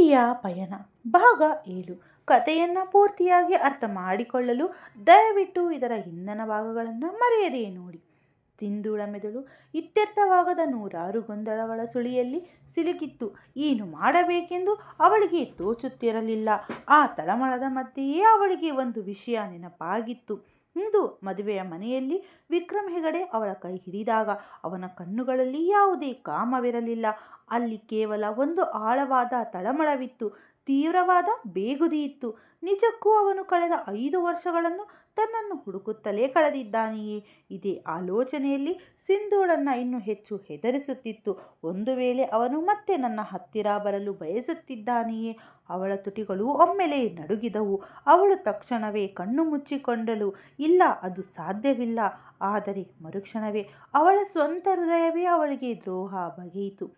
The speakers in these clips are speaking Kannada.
ಪ್ರೀತಿಯ ಪಯಣ ಭಾಗ 7. ಕಥೆಯನ್ನು ಪೂರ್ತಿಯಾಗಿ ಅರ್ಥ ಮಾಡಿಕೊಳ್ಳಲು ದಯವಿಟ್ಟು ಇದರ ಹಿಂದಿನ ಭಾಗಗಳನ್ನು ಮರೆಯದೇ ನೋಡಿ. ಸಿಂಧೂಳ ಮೆದುಳು ಇತ್ಯರ್ಥವಾಗದ ನೂರಾರು ಗೊಂದಲಗಳ ಸುಳಿಯಲ್ಲಿ ಸಿಲುಕಿತ್ತು. ಏನು ಮಾಡಬೇಕೆಂದು ಅವಳಿಗೆ ತೋಚುತ್ತಿರಲಿಲ್ಲ. ಆ ತಳಮಳದ ಮಧ್ಯೆಯೇ ಅವಳಿಗೆ ಒಂದು ವಿಷಯ ನೆನಪಾಗಿತ್ತು. ಇಂದು ಮದುವೆಯ ಮನೆಯಲ್ಲಿ ವಿಕ್ರಮ್ ಹೆಗಡೆ ಅವಳ ಕೈ ಹಿಡಿದಾಗ ಅವನ ಕಣ್ಣುಗಳಲ್ಲಿ ಯಾವುದೇ ಕಾಮವಿರಲಿಲ್ಲ. ಅಲ್ಲಿ ಕೇವಲ ಒಂದು ಆಳವಾದ ತಳಮಳವಿತ್ತು, ತೀವ್ರವಾದ ಬೇಗುದಿಯಿತ್ತು. ನಿಜಕ್ಕೂ ಅವನು ಕಳೆದ 5 ವರ್ಷಗಳನ್ನು ತನ್ನನ್ನು ಹುಡುಕುತ್ತಲೇ ಕಳೆದಿದ್ದಾನೆಯೇ? ಇದೇ ಆಲೋಚನೆಯಲ್ಲಿ ಸಿಂಧೂಳನ್ನು ಇನ್ನೂ ಹೆಚ್ಚು ಹೆದರಿಸುತ್ತಿತ್ತು. ಒಂದು ವೇಳೆ ಅವನು ಮತ್ತೆ ನನ್ನ ಹತ್ತಿರ ಬರಲು ಬಯಸುತ್ತಿದ್ದಾನೆಯೇ? ಅವಳ ತುಟಿಗಳು ಒಮ್ಮೆಲೇ ನಡುಗಿದವು. ಅವಳು ತಕ್ಷಣವೇ ಕಣ್ಣು ಮುಚ್ಚಿಕೊಂಡಳು. ಇಲ್ಲ, ಅದು ಸಾಧ್ಯವಿಲ್ಲ. ಆದರೆ ಮರುಕ್ಷಣವೇ ಅವಳ ಸ್ವಂತ ಹೃದಯವೇ ಅವಳಿಗೆ ದ್ರೋಹ ಬಗೆಯಿತು.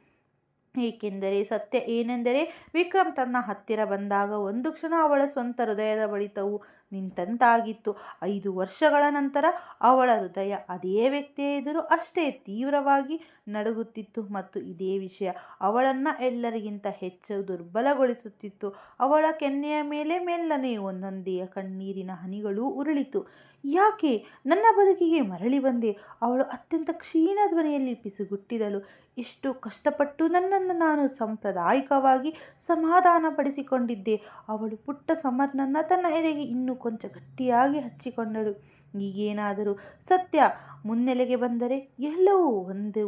ಏಕೆಂದರೆ ಸತ್ಯ ಏನೆಂದರೆ, ವಿಕ್ರಮ್ ತನ್ನ ಹತ್ತಿರ ಬಂದಾಗ ಒಂದು ಕ್ಷಣ ಅವಳ ಸ್ವಂತ ಹೃದಯದ ಬಡಿತವು ನಿಂತಂತಾಗಿತ್ತು. 5 ವರ್ಷಗಳ ನಂತರ ಅವಳ ಹೃದಯ ಅದೇ ವ್ಯಕ್ತಿಯ ಎದುರು ಅಷ್ಟೇ ತೀವ್ರವಾಗಿ ನಡುಗುತ್ತಿತ್ತು. ಮತ್ತು ಇದೇ ವಿಷಯ ಅವಳನ್ನು ಎಲ್ಲರಿಗಿಂತ ಹೆಚ್ಚು ದುರ್ಬಲಗೊಳಿಸುತ್ತಿತ್ತು. ಅವಳ ಕೆನ್ನೆಯ ಮೇಲೆ ಮೆಲ್ಲನೆ ಒಂದೊಂದೇ ಕಣ್ಣೀರಿನ ಹನಿಗಳು ಉರುಳಿತು. ಯಾಕೆ ನನ್ನ ಬದುಕಿಗೆ ಮರಳಿ ಬಂದೆ? ಅವಳು ಅತ್ಯಂತ ಕ್ಷೀಣ ಧ್ವನಿಯಲ್ಲಿ ಪಿಸುಗುಟ್ಟಿದಳು. ಎಷ್ಟು ಕಷ್ಟಪಟ್ಟು ನನ್ನನ್ನು ನಾನು ಸಾಂಪ್ರದಾಯಿಕವಾಗಿ ಸಮಾಧಾನಪಡಿಸಿಕೊಂಡಿದ್ದೆ. ಅವಳು ಪುಟ್ಟ ಸಮರ್ನನ್ನು ತನ್ನ ಎದೆಗೆ ಇನ್ನೂ ಕೊಂಚ ಗಟ್ಟಿಯಾಗಿ ಹಚ್ಚಿಕೊಂಡಳು. ಈಗೇನಾದರೂ ಸತ್ಯ ಮುನ್ನೆಲೆಗೆ ಬಂದರೆ ಎಲ್ಲವೂ ಒಂದು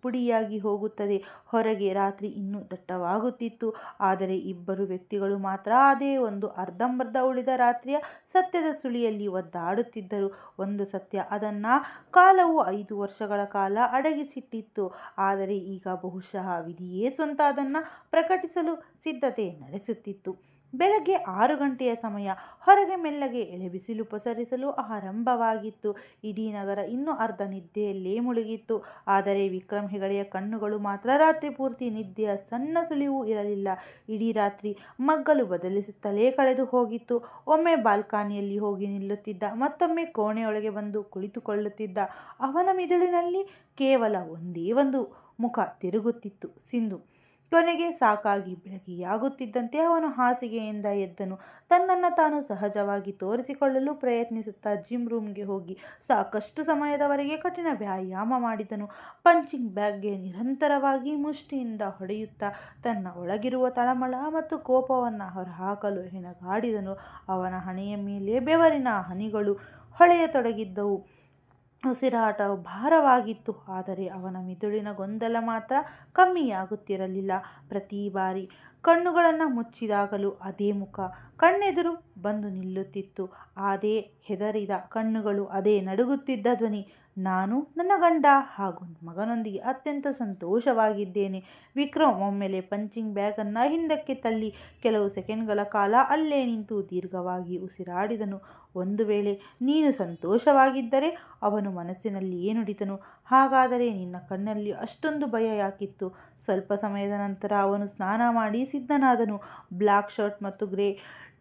ಪುಡಿಯಾಗಿ ಹೋಗುತ್ತದೆ. ಹೊರಗೆ ರಾತ್ರಿ ಇನ್ನೂ ದಟ್ಟವಾಗುತ್ತಿತ್ತು. ಆದರೆ ಇಬ್ಬರು ವ್ಯಕ್ತಿಗಳು ಮಾತ್ರ ಅದೇ ಒಂದು ಅರ್ಧಂಬರ್ಧ ಉಳಿದ ರಾತ್ರಿಯ ಸತ್ಯದ ಸುಳಿಯಲ್ಲಿ ಒದ್ದಾಡುತ್ತಿದ್ದರು. ಒಂದು ಸತ್ಯ, ಅದನ್ನು ಕಾಲವು 5 ವರ್ಷಗಳ ಕಾಲ ಅಡಗಿಸಿಟ್ಟಿತ್ತು. ಆದರೆ ಈಗ ಬಹುಶಃ ವಿಧಿಯೇ ಸ್ವತಃ ಅದನ್ನು ಪ್ರಕಟಿಸಲು ಸಿದ್ಧತೆ ನಡೆಸುತ್ತಿತ್ತು. ಬೆಳಗ್ಗೆ 6 ಗಂಟೆಯ ಸಮಯ. ಹೊರಗೆ ಮೆಲ್ಲಗೆ ಎಳೆಬಿಸಿಲು ಪಸರಿಸಲು ಆರಂಭವಾಗಿತ್ತು. ಇಡೀ ನಗರ ಇನ್ನೂ ಅರ್ಧ ನಿದ್ದೆಯಲ್ಲೇ ಮುಳುಗಿತ್ತು. ಆದರೆ ವಿಕ್ರಮ್ ಹೆಗಡೆಯ ಕಣ್ಣುಗಳು ಮಾತ್ರ ರಾತ್ರಿ ಪೂರ್ತಿ ನಿದ್ದೆಯ ಸಣ್ಣ ಸುಳಿವೂ ಇರಲಿಲ್ಲ. ಇಡೀ ರಾತ್ರಿ ಮಗ್ಗಲು ಬದಲಿಸುತ್ತಲೇ ಕಳೆದು ಹೋಗಿತ್ತು. ಒಮ್ಮೆ ಬಾಲ್ಕನಿಯಲ್ಲಿ ಹೋಗಿ ನಿಲ್ಲುತ್ತಿದ್ದ, ಮತ್ತೊಮ್ಮೆ ಕೋಣೆಯೊಳಗೆ ಬಂದು ಕುಳಿತುಕೊಳ್ಳುತ್ತಿದ್ದ. ಅವನ ಮಿದುಳಿನಲ್ಲಿ ಕೇವಲ ಒಂದೇ ಒಂದು ಮುಖ ತಿರುಗುತ್ತಿತ್ತು, ಸಿಂಧು. ಕೊನೆಗೆ ಸಾಕಾಗಿ ಬೆಳಗ್ಗೆಯಾಗುತ್ತಿದ್ದಂತೆ ಅವನು ಹಾಸಿಗೆಯಿಂದ ಎದ್ದನು. ತನ್ನನ್ನು ತಾನು ಸಹಜವಾಗಿ ತೋರಿಸಿಕೊಳ್ಳಲು ಪ್ರಯತ್ನಿಸುತ್ತಾ ಜಿಮ್ ರೂಮ್ಗೆ ಹೋಗಿ ಸಾಕಷ್ಟು ಸಮಯದವರೆಗೆ ಕಠಿಣ ವ್ಯಾಯಾಮ ಮಾಡಿದನು. ಪಂಚಿಂಗ್ ಬ್ಯಾಗ್ಗೆ ನಿರಂತರವಾಗಿ ಮುಷ್ಟಿಯಿಂದ ಹೊಡೆಯುತ್ತಾ ತನ್ನ ಒಳಗಿರುವ ತಳಮಳ ಮತ್ತು ಕೋಪವನ್ನು ಹೊರಹಾಕಲು ಹೆಣಗಾಡಿದನು. ಅವನ ಹಣೆಯ ಮೇಲೆ ಬೆವರಿನ ಹನಿಗಳು ಹೊಳೆಯತೊಡಗಿದ್ದವು. ಉಸಿರಾಟವು ಭಾರವಾಗಿತ್ತು. ಆದರೆ ಅವನ ಮಿದುಳಿನ ಗೊಂದಲ ಮಾತ್ರ ಕಮ್ಮಿಯಾಗುತ್ತಿರಲಿಲ್ಲ. ಪ್ರತಿ ಬಾರಿ ಕಣ್ಣುಗಳನ್ನು ಮುಚ್ಚಿದಾಗಲೂ ಅದೇ ಮುಖ ಕಣ್ಣೆದುರು ಬಂದು ನಿಲ್ಲುತ್ತಿತ್ತು. ಅದೇ ಹೆದರಿದ ಕಣ್ಣುಗಳು, ಅದೇ ನಡುಗುತ್ತಿದ್ದ ಧ್ವನಿ. ನಾನು ನನ್ನ ಗಂಡ ಹಾಗೂ ಮಗನೊಂದಿಗೆ ಅತ್ಯಂತ ಸಂತೋಷವಾಗಿದ್ದೇನೆ. ವಿಕ್ರಮ್ ಒಮ್ಮೆಲೆ ಪಂಚಿಂಗ್ ಬ್ಯಾಗನ್ನು ಹಿಂದಕ್ಕೆ ತಳ್ಳಿ ಕೆಲವು ಸೆಕೆಂಡ್ಗಳ ಕಾಲ ಅಲ್ಲೇ ನಿಂತು ದೀರ್ಘವಾಗಿ ಉಸಿರಾಡಿದನು. ಒಂದು ವೇಳೆ ನೀನು ಸಂತೋಷವಾಗಿದ್ದರೆ, ಅವನು ಮನಸ್ಸಿನಲ್ಲಿಯೇ ನುಡಿದನು. ಹಾಗಾದರೆ ನಿನ್ನ ಕಣ್ಣಲ್ಲಿ ಅಷ್ಟೊಂದು ಭಯ ಯಾಕಿತ್ತು? ಸ್ವಲ್ಪ ಸಮಯದ ನಂತರ ಅವನು ಸ್ನಾನ ಮಾಡಿ ಸಿದ್ಧನಾದನು. ಬ್ಲ್ಯಾಕ್ ಶರ್ಟ್ ಮತ್ತು ಗ್ರೇ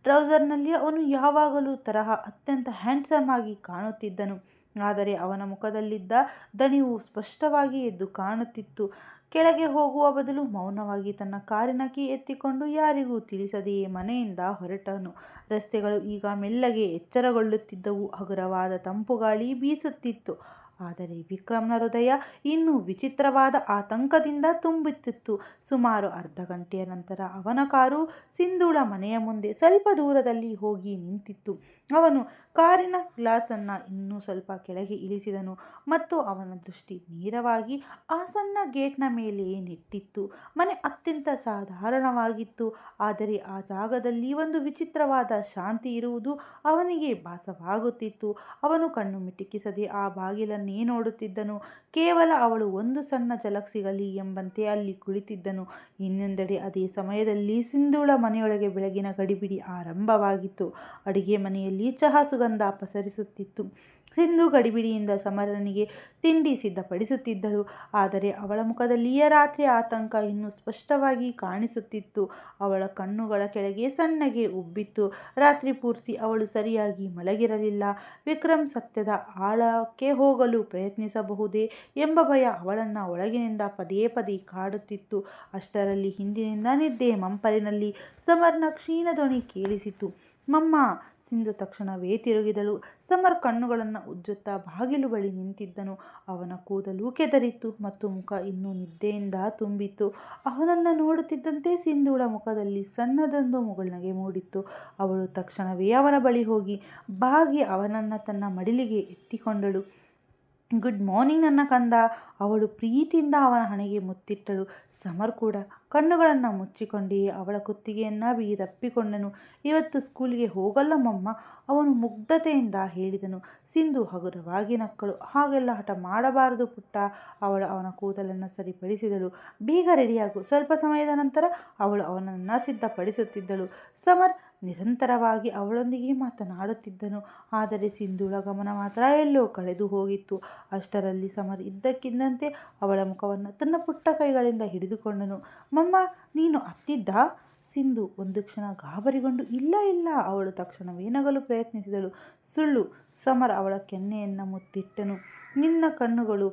ಟ್ರೌಸರ್ನಲ್ಲಿ ಅವನು ಯಾವಾಗಲೂ ತರಹ ಅತ್ಯಂತ ಹ್ಯಾಂಡ್ಸಮ್ ಆಗಿ ಕಾಣುತ್ತಿದ್ದನು. ಆದರೆ ಅವನ ಮುಖದಲ್ಲಿದ್ದ ದಣಿವು ಸ್ಪಷ್ಟವಾಗಿ ಎದ್ದು ಕಾಣುತ್ತಿತ್ತು. ಕೆಳಗೆ ಹೋಗುವ ಬದಲು ಮೌನವಾಗಿ ತನ್ನ ಕಾರಿನ ಕೀ ಎತ್ತಿಕೊಂಡು ಯಾರಿಗೂ ತಿಳಿಸದೆಯೇ ಮನೆಯಿಂದ ಹೊರಟನು. ರಸ್ತೆಗಳು ಈಗ ಮೆಲ್ಲಗೆ ಎಚ್ಚರಗೊಳ್ಳುತ್ತಿದ್ದವು. ಹಗುರವಾದ ತಂಪು ಗಾಳಿ ಬೀಸುತ್ತಿತ್ತು. ಆದರೆ ವಿಕ್ರಮ್ನ ಹೃದಯ ಇನ್ನೂ ವಿಚಿತ್ರವಾದ ಆತಂಕದಿಂದ ತುಂಬುತ್ತಿತ್ತು. ಸುಮಾರು ಅರ್ಧ ಗಂಟೆಯ ನಂತರ ಅವನ ಕಾರು ಸಿಂಧೂಳ ಮನೆಯ ಮುಂದೆ ಸ್ವಲ್ಪ ದೂರದಲ್ಲಿ ಹೋಗಿ ನಿಂತಿತ್ತು. ಅವನು ಕಾರಿನ ಗ್ಲಾಸನ್ನು ಇನ್ನೂ ಸ್ವಲ್ಪ ಕೆಳಗೆ ಇಳಿಸಿದನು ಮತ್ತು ಅವನ ದೃಷ್ಟಿ ನೇರವಾಗಿ ಆ ಸಣ್ಣ ಗೇಟ್ನ ಮೇಲೆ ನೆಟ್ಟಿತ್ತು. ಮನೆ ಅತ್ಯಂತ ಸಾಧಾರಣವಾಗಿತ್ತು. ಆದರೆ ಆ ಜಾಗದಲ್ಲಿ ಒಂದು ವಿಚಿತ್ರವಾದ ಶಾಂತಿ ಇರುವುದು ಅವನಿಗೆ ಭಾಸವಾಗುತ್ತಿತ್ತು. ಅವನು ಕಣ್ಣು ಮಿಟುಕಿಸದೆ ಆ ಬಾಗಿಲನ್ನೇ ನೋಡುತ್ತಿದ್ದನು. ಕೇವಲ ಅವಳು ಒಂದು ಸಣ್ಣ ಝಲಕ್ ಸಿಗಲಿ ಎಂಬಂತೆ ಅಲ್ಲಿ ಕುಳಿತಿದ್ದನು. ಇನ್ನೊಂದೆಡೆ ಅದೇ ಸಮಯದಲ್ಲಿ ಸಿಂಧೂಳ ಮನೆಯೊಳಗೆ ಬೆಳಗಿನ ಗಡಿಬಿಡಿ ಆರಂಭವಾಗಿತ್ತು. ಅಡಿಗೆ ಮನೆಯಲ್ಲಿ ಚಹಾ ಸುಗಂಧ ಪಸರಿಸುತ್ತಿತ್ತು. ಸಿಂಧು ಗಡಿಬಿಡಿಯಿಂದ ಸಮರನಿಗೆ ತಿಂಡಿ ಸಿದ್ಧಪಡಿಸುತ್ತಿದ್ದಳು. ಆದರೆ ಅವಳ ಮುಖದಲ್ಲಿಯ ರಾತ್ರಿ ಆತಂಕ ಇನ್ನೂ ಸ್ಪಷ್ಟವಾಗಿ ಕಾಣಿಸುತ್ತಿತ್ತು. ಅವಳ ಕಣ್ಣುಗಳ ಕೆಳಗೆ ಸಣ್ಣಗೆ ಉಬ್ಬಿತ್ತು. ರಾತ್ರಿ ಪೂರ್ತಿ ಅವಳು ಸರಿಯಾಗಿ ಮಲಗಿರಲಿಲ್ಲ. ವಿಕ್ರಮ್ ಸತ್ಯದ ಆಳಕ್ಕೆ ಹೋಗಲು ಪ್ರಯತ್ನಿಸಬಹುದೇ ಎಂಬ ಭಯ ಅವಳನ್ನು ಒಳಗಿನಿಂದ ಪದೇ ಪದೇ ಕಾಡುತ್ತಿತ್ತು. ಅಷ್ಟರಲ್ಲಿ ಹಿಂದಿನಿಂದ ನಿದ್ದೆ ಮಂಪರಿನಲ್ಲಿ ಸಮರ್ನ ಕ್ಷೀಣ ಧ್ವನಿ ಕೇಳಿಸಿತು. ಮಮ್ಮ! ಸಿಂಧು ತಕ್ಷಣವೇ ತಿರುಗಿದಳು. ಸಮರ್ ಕಣ್ಣುಗಳನ್ನು ಉಜ್ಜುತ್ತಾ ಬಾಗಿಲು ಬಳಿ ನಿಂತಿದ್ದನು. ಅವನ ಕೂದಲು ಕೆದರಿತ್ತು ಮತ್ತು ಮುಖ ಇನ್ನೂ ನಿದ್ದೆಯಿಂದ ತುಂಬಿತ್ತು. ಅವನನ್ನು ನೋಡುತ್ತಿದ್ದಂತೆ ಸಿಂಧುಳ ಮುಖದಲ್ಲಿ ಸಣ್ಣದೊಂದು ಮುಗುಳ್ನಗೆ ಮೂಡಿತ್ತು. ಅವಳು ತಕ್ಷಣವೇ ಅವನ ಬಳಿ ಹೋಗಿ ಬಾಗಿ ಅವನನ್ನು ತನ್ನ ಮಡಿಲಿಗೆ ಎತ್ತಿಕೊಂಡಳು. ಗುಡ್ ಮಾರ್ನಿಂಗ್ ನನ್ನ ಕಂದ. ಅವಳು ಪ್ರೀತಿಯಿಂದ ಅವನ ಹಣೆಗೆ ಮುತ್ತಿಟ್ಟಳು. ಸಮರ್ ಕೂಡ ಕಣ್ಣುಗಳನ್ನು ಮುಚ್ಚಿಕೊಂಡೇ ಅವಳ ಕುತ್ತಿಗೆಯನ್ನು ಬಿಗಿದಪ್ಪಿಕೊಂಡನು. ಇವತ್ತು ಸ್ಕೂಲಿಗೆ ಹೋಗಲ್ಲ ಮಮ್ಮ, ಅವನು ಮುಗ್ಧತೆಯಿಂದ ಹೇಳಿದನು. ಸಿಂಧು ಹಗುರವಾಗಿ ನಕ್ಕಳು. ಹಾಗೆಲ್ಲ ಹಠ ಮಾಡಬಾರದು ಪುಟ್ಟ. ಅವಳು ಅವನ ಕೂದಲನ್ನು ಸರಿಪಡಿಸಿದಳು. ಬೇಗ ರೆಡಿಯಾಗು. ಸ್ವಲ್ಪ ಸಮಯದ ನಂತರ ಅವಳು ಅವನನ್ನು ಸಿದ್ಧಪಡಿಸುತ್ತಿದ್ದಳು. ಸಮರ್ ನಿರಂತರವಾಗಿ ಅವಳೊಂದಿಗೆ ಮಾತನಾಡುತ್ತಿದ್ದನು. ಆದರೆ ಸಿಂಧುಳ ಗಮನ ಮಾತ್ರ ಎಲ್ಲೋ ಕಳೆದು ಹೋಗಿತ್ತು. ಅಷ್ಟರಲ್ಲಿ ಸಮರ್ ಇದ್ದಕ್ಕಿದ್ದಂತೆ ಅವಳ ಮುಖವನ್ನು ತನ್ನ ಪುಟ್ಟ ಕೈಗಳಿಂದ ಹಿಡಿದುಕೊಂಡನು. ಮಮ್ಮ, ನೀನು ಅತ್ತಿದ್ದಾ? ಸಿಂಧು ಒಂದು ಕ್ಷಣ ಗಾಬರಿಗೊಂಡು ಇಲ್ಲ ಇಲ್ಲ. ಅವಳು ತಕ್ಷಣವೇ ನಗಲು ಪ್ರಯತ್ನಿಸಿದಳು. ಸುಳ್ಳು. ಸಮರ್ ಅವಳ ಕೆನ್ನೆಯನ್ನು ಮುತ್ತಿಟ್ಟನು. ನಿನ್ನ ಕಣ್ಣುಗಳು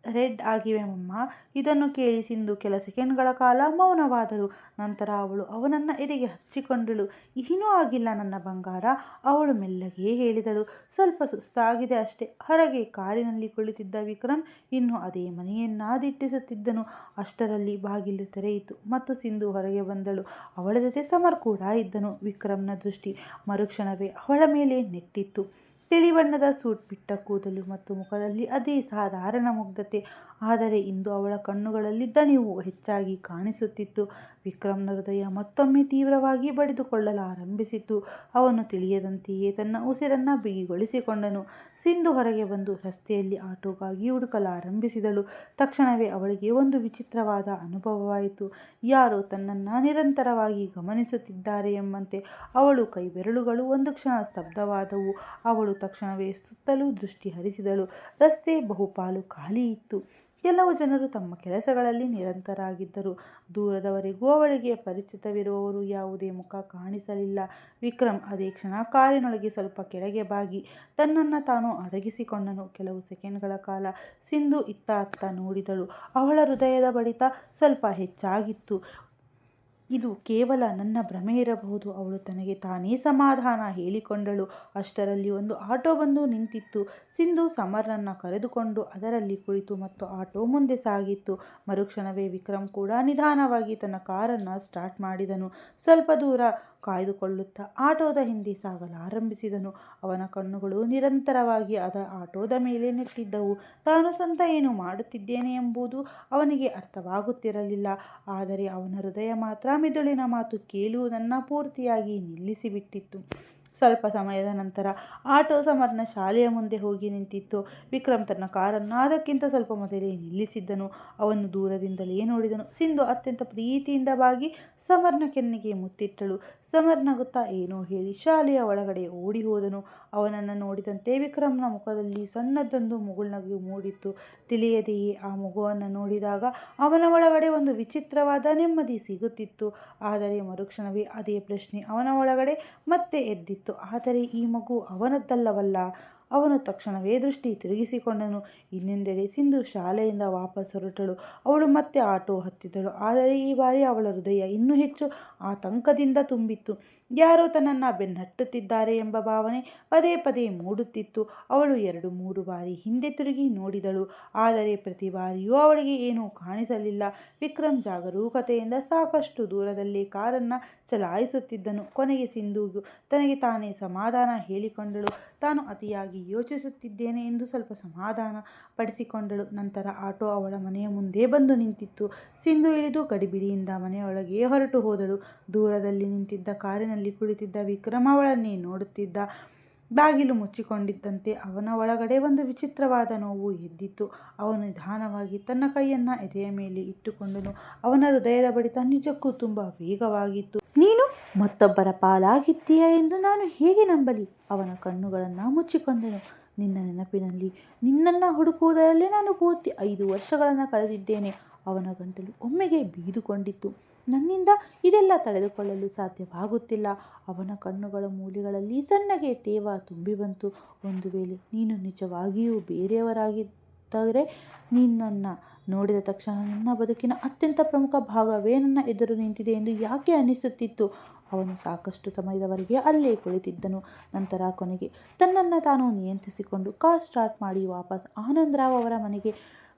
ರೆಡ್ ಆಗಿವೆ ಮಮ್ಮ. ಇದನ್ನು ಕೇಳಿ ಸಿಂಧು ಕೆಲ ಸೆಕೆಂಡ್ಗಳ ಕಾಲ ಮೌನವಾದಳು. ನಂತರ ಅವಳು ಅವನನ್ನು ಎದೆಗೆ ಹಚ್ಚಿಕೊಂಡಳು. ಏನೂ ಆಗಿಲ್ಲ ನನ್ನ ಬಂಗಾರ, ಅವಳು ಮೆಲ್ಲಗೆ ಹೇಳಿದಳು. ಸ್ವಲ್ಪ ಸುಸ್ತಾಗಿದೆ ಅಷ್ಟೇ. ಹೊರಗೆ ಕಾರಿನಲ್ಲಿ ಕುಳಿತಿದ್ದ ವಿಕ್ರಮ್ ಇನ್ನೂ ಅದೇ ಮನೆಯನ್ನ ದಿಟ್ಟಿಸುತ್ತಿದ್ದನು. ಅಷ್ಟರಲ್ಲಿ ಬಾಗಿಲು ತೆರೆಯಿತು ಮತ್ತು ಸಿಂಧು ಹೊರಗೆ ಬಂದಳು. ಅವಳ ಜೊತೆ ಸಮರ್ ಕೂಡ ಇದ್ದನು. ವಿಕ್ರಮ್ನ ದೃಷ್ಟಿ ಮರುಕ್ಷಣವೇ ಅವಳ ಮೇಲೆ ನೆಟ್ಟಿತ್ತು. ತಿಳಿ ಬಣ್ಣದ ಸೂಟ್, ಬಿಟ್ಟ ಕೂದಲು ಮತ್ತು ಮುಖದಲ್ಲಿ ಅದೇ ಸಾಧಾರಣ ಮುಗ್ಧತೆ. ಆದರೆ ಇಂದು ಅವಳ ಕಣ್ಣುಗಳಲ್ಲಿ ದಣಿವು ಹೆಚ್ಚಾಗಿ ಕಾಣಿಸುತ್ತಿತ್ತು. ವಿಕ್ರಮ್ನ ಹೃದಯ ಮತ್ತೊಮ್ಮೆ ತೀವ್ರವಾಗಿ ಬಡಿದುಕೊಳ್ಳಲಾರಂಭಿಸಿತು. ಅವನು ತಿಳಿಯದಂತೆಯೇ ತನ್ನ ಉಸಿರನ್ನು ಬಿಗಿಗೊಳಿಸಿಕೊಂಡನು. ಸಿಂಧು ಹೊರಗೆ ಬಂದು ರಸ್ತೆಯಲ್ಲಿ ಆಟೋಗಾಗಿ ಹುಡುಕಲಾರಂಭಿಸಿದಳು. ತಕ್ಷಣವೇ ಅವಳಿಗೆ ಒಂದು ವಿಚಿತ್ರವಾದ ಅನುಭವವಾಯಿತು. ಯಾರೋ ತನ್ನನ್ನು ನಿರಂತರವಾಗಿ ಗಮನಿಸುತ್ತಿದ್ದಾರೆ ಎಂಬಂತೆ. ಅವಳು ಕೈ ಬೆರಳುಗಳು ಒಂದು ಕ್ಷಣ ಸ್ತಬ್ಧವಾದವು. ಅವಳು ತಕ್ಷಣವೇ ಸುತ್ತಲೂ ದೃಷ್ಟಿ ಹರಿಸಿದಳು. ರಸ್ತೆ ಬಹುಪಾಲು ಖಾಲಿ ಇತ್ತು. ಕೆಲವು ಜನರು ತಮ್ಮ ಕೆಲಸಗಳಲ್ಲಿ ನಿರಂತರಾಗಿದ್ದರು. ದೂರದವರೆಗೂ ಅವಳಿಗೆ ಪರಿಚಿತವಿರುವವರು ಯಾವುದೇ ಮುಖ ಕಾಣಿಸಲಿಲ್ಲ. ವಿಕ್ರಮ್ ಅದೇ ಕ್ಷಣ ಕಾರಿನೊಳಗೆ ಸ್ವಲ್ಪ ಕೆಳಗೆ ಬಾಗಿ ತನ್ನನ್ನು ತಾನು ಅಡಗಿಸಿಕೊಂಡನು. ಕೆಲವು ಸೆಕೆಂಡ್ಗಳ ಕಾಲ ಸಿಂಧು ಇತ್ತ ಅತ್ತ ನೋಡಿದಳು. ಅವಳ ಹೃದಯದ ಬಡಿತ ಸ್ವಲ್ಪ ಹೆಚ್ಚಾಗಿತ್ತು. ಇದು ಕೇವಲ ನನ್ನ ಭ್ರಮೆ ಇರಬಹುದು, ಅವಳು ತನಗೆ ತಾನೇ ಸಮಾಧಾನ ಹೇಳಿಕೊಂಡಳು. ಅಷ್ಟರಲ್ಲಿ ಒಂದು ಆಟೋ ಬಂದು ನಿಂತಿತ್ತು. ಸಿಂಧು ಸಮರ್ನನ್ನು ಕರೆದುಕೊಂಡು ಅದರಲ್ಲಿ ಕುಳಿತು ಮತ್ತು ಆಟೋ ಮುಂದೆ ಸಾಗಿತ್ತು. ಮರುಕ್ಷಣವೇ ವಿಕ್ರಮ್ ಕೂಡ ನಿಧಾನವಾಗಿ ತನ್ನ ಕಾರನ್ನು ಸ್ಟಾರ್ಟ್ ಮಾಡಿದನು. ಸ್ವಲ್ಪ ದೂರ ಕಾಯ್ದುಕೊಳ್ಳುತ್ತಾ ಆಟೋದ ಹಿಂದೆ ಸಾಗಲಾರಂಭಿಸಿದನು. ಅವನ ಕಣ್ಣುಗಳು ನಿರಂತರವಾಗಿ ಆಟೋದ ಮೇಲೆ ನೆಟ್ಟಿದ್ದವು. ತಾನು ಸ್ವಂತ ಏನು ಮಾಡುತ್ತಿದ್ದೇನೆ ಎಂಬುದು ಅವನಿಗೆ ಅರ್ಥವಾಗುತ್ತಿರಲಿಲ್ಲ. ಆದರೆ ಅವನ ಹೃದಯ ಮಾತ್ರ ಮಿದುಳಿನ ಮಾತು ಕೇಳುವುದನ್ನು ಪೂರ್ತಿಯಾಗಿ ನಿಲ್ಲಿಸಿಬಿಟ್ಟಿತ್ತು. ಸ್ವಲ್ಪ ಸಮಯದ ನಂತರ ಆಟೋ ಸಮರ್ನ ಶಾಲೆಯ ಮುಂದೆ ಹೋಗಿ ನಿಂತಿತ್ತು. ವಿಕ್ರಮ್ ತನ್ನ ಕಾರನ್ನು ಅದಕ್ಕಿಂತ ಸ್ವಲ್ಪ ಮೊದಲೇ ನಿಲ್ಲಿಸಿದ್ದನು. ಅವನು ದೂರದಿಂದಲೇ ನೋಡಿದನು. ಸಿಂಧು ಅತ್ಯಂತ ಪ್ರೀತಿಯಿಂದ ಬಾಗಿ ಸಮರ್ನ ಕೆನ್ನೆಗೆ ಮುತ್ತಿಟ್ಟಳು. ಸಮರ್ ನಗುತ್ತಾ ಏನೋ ಹೇಳಿ ಶಾಲೆಯ ಒಳಗಡೆ ಓಡಿ ಹೋದನು. ಅವನನ್ನು ನೋಡಿದಂತೆ ವಿಕ್ರಮ್ನ ಮುಖದಲ್ಲಿ ಸಣ್ಣದೊಂದು ಮುಗುಳ್ನಗು ಮೂಡಿತ್ತು. ತಿಳಿಯದೆಯೇ ಆ ಮಗುವನ್ನು ನೋಡಿದಾಗ ಅವನ ಒಳಗಡೆ ಒಂದು ವಿಚಿತ್ರವಾದ ನೆಮ್ಮದಿ ಸಿಗುತ್ತಿತ್ತು. ಆದರೆ ಮರುಕ್ಷಣವೇ ಅದೇ ಪ್ರಶ್ನೆ ಅವನ ಒಳಗಡೆ ಮತ್ತೆ ಎದ್ದಿತ್ತು. ಆದರೆ ಈ ಮಗು ಅವನದ್ದಲ್ಲವಲ್ಲ. ಅವನು ತಕ್ಷಣವೇ ದೃಷ್ಟಿ ತಿರುಗಿಸಿಕೊಂಡನು. ಇನ್ನೊಂದೆಡೆ ಸಿಂಧು ಶಾಲೆಯಿಂದ ವಾಪಸ್ ಹೊರಟಳು. ಅವಳು ಮತ್ತೆ ಆಟೋ ಹತ್ತಿದಳು. ಆದರೆ ಈ ಬಾರಿ ಅವಳ ಹೃದಯ ಇನ್ನೂ ಹೆಚ್ಚು ಆತಂಕದಿಂದ ತುಂಬಿತ್ತು. ಯಾರೋ ತನ್ನನ್ನು ಬೆನ್ನಟ್ಟುತ್ತಿದ್ದಾರೆ ಎಂಬ ಭಾವನೆ ಪದೇ ಪದೇ ಮೂಡುತ್ತಿತ್ತು. ಅವಳು 2-3 ಬಾರಿ ಹಿಂದೆ ತಿರುಗಿ ನೋಡಿದಳು. ಆದರೆ ಪ್ರತಿ ಬಾರಿಯೂ ಅವಳಿಗೆ ಏನೂ ಕಾಣಿಸಲಿಲ್ಲ. ವಿಕ್ರಮ್ ಜಾಗರೂಕತೆಯಿಂದ ಸಾಕಷ್ಟು ದೂರದಲ್ಲೇ ಕಾರನ್ನು ಚಲಾಯಿಸುತ್ತಿದ್ದನು. ಕೊನೆಗೆ ಸಿಂಧುಗೂ ತನಗೆ ತಾನೇ ಸಮಾಧಾನ ಹೇಳಿಕೊಂಡಳು. ತಾನು ಅತಿಯಾಗಿ ಯೋಚಿಸುತ್ತಿದ್ದೇನೆ ಎಂದು ಸ್ವಲ್ಪ ಸಮಾಧಾನ ಪಡಿಸಿಕೊಂಡಳು. ನಂತರ ಆಟೋ ಅವಳ ಮನೆಯ ಮುಂದೆ ಬಂದು ನಿಂತಿತ್ತು. ಸಿಂಧು ಇಳಿದು ಗಡಿಬಿಡಿಯಿಂದ ಮನೆಯೊಳಗೆ ಹೊರಟು ಹೋದಳು. ದೂರದಲ್ಲಿ ನಿಂತಿದ್ದ ಕಾರಿನಲ್ಲಿ ಕುಳಿತಿದ್ದ ವಿಕ್ರಮ್ ಅವಳನ್ನೇ ನೋಡುತ್ತಿದ್ದ. ಬಾಗಿಲು ಮುಚ್ಚಿಕೊಂಡಿದ್ದಂತೆ ಅವನ ಒಳಗಡೆ ಒಂದು ವಿಚಿತ್ರವಾದ ನೋವು ಎದ್ದಿತ್ತು. ಅವನು ನಿಧಾನವಾಗಿ ತನ್ನ ಕೈಯನ್ನು ಎದೆಯ ಮೇಲೆ ಇಟ್ಟುಕೊಂಡನು. ಅವನ ಹೃದಯದ ಬಡಿತ ನಿಜಕ್ಕೂ ತುಂಬ ವೇಗವಾಗಿತ್ತು. ನೀನು ಮತ್ತೊಬ್ಬರ ಪಾಲಾಗಿದ್ದೀಯಾ ಎಂದು ನಾನು ಹೇಗೆ ನಂಬಲಿ? ಅವನ ಕಣ್ಣುಗಳನ್ನು ಮುಚ್ಚಿಕೊಂಡನು. ನಿನ್ನ ನೆನಪಿನಲ್ಲಿ ನಿನ್ನನ್ನು ಹುಡುಕುವುದರಲ್ಲೇ ನಾನು ಪೂರ್ತಿ 5 ವರ್ಷಗಳನ್ನು ಕಳೆದಿದ್ದೇನೆ. ಅವನ ಗಂಟಲು ಒಮ್ಮೆಗೆ ಬೀದುಕೊಂಡಿತ್ತು. ನನ್ನಿಂದ ಇದೆಲ್ಲ ತಡೆದುಕೊಳ್ಳಲು ಸಾಧ್ಯವಾಗುತ್ತಿಲ್ಲ. ಅವನ ಕಣ್ಣುಗಳ ಮೂಲೆಗಳಲ್ಲಿ ಸಣ್ಣಗೆ ತೇವ ತುಂಬಿ ಬಂತು. ಒಂದು ವೇಳೆ ನೀನು ನಿಜವಾಗಿಯೂ ಬೇರೆಯವರಾಗಿದ್ದರೆ ನಿನ್ನನ್ನು ನೋಡಿದ ತಕ್ಷಣ ನನ್ನ ಬದುಕಿನ ಅತ್ಯಂತ ಪ್ರಮುಖ ಭಾಗವೇ ನನ್ನ ಎದುರು ನಿಂತಿದೆ ಎಂದು ಯಾಕೆ ಅನಿಸುತ್ತಿತ್ತು. ಅವನು ಸಾಕಷ್ಟು ಸಮಯದವರೆಗೆ ಅಲ್ಲೇ ಕುಳಿತಿದ್ದನು. ನಂತರ ಕೊನೆಗೆ ತನ್ನನ್ನು ತಾನು ನಿಯಂತ್ರಿಸಿಕೊಂಡು ಕಾರ್ ಸ್ಟಾರ್ಟ್ ಮಾಡಿ ವಾಪಸ್ ಆನಂದರಾವ್ ಅವರ ಮನೆಗೆ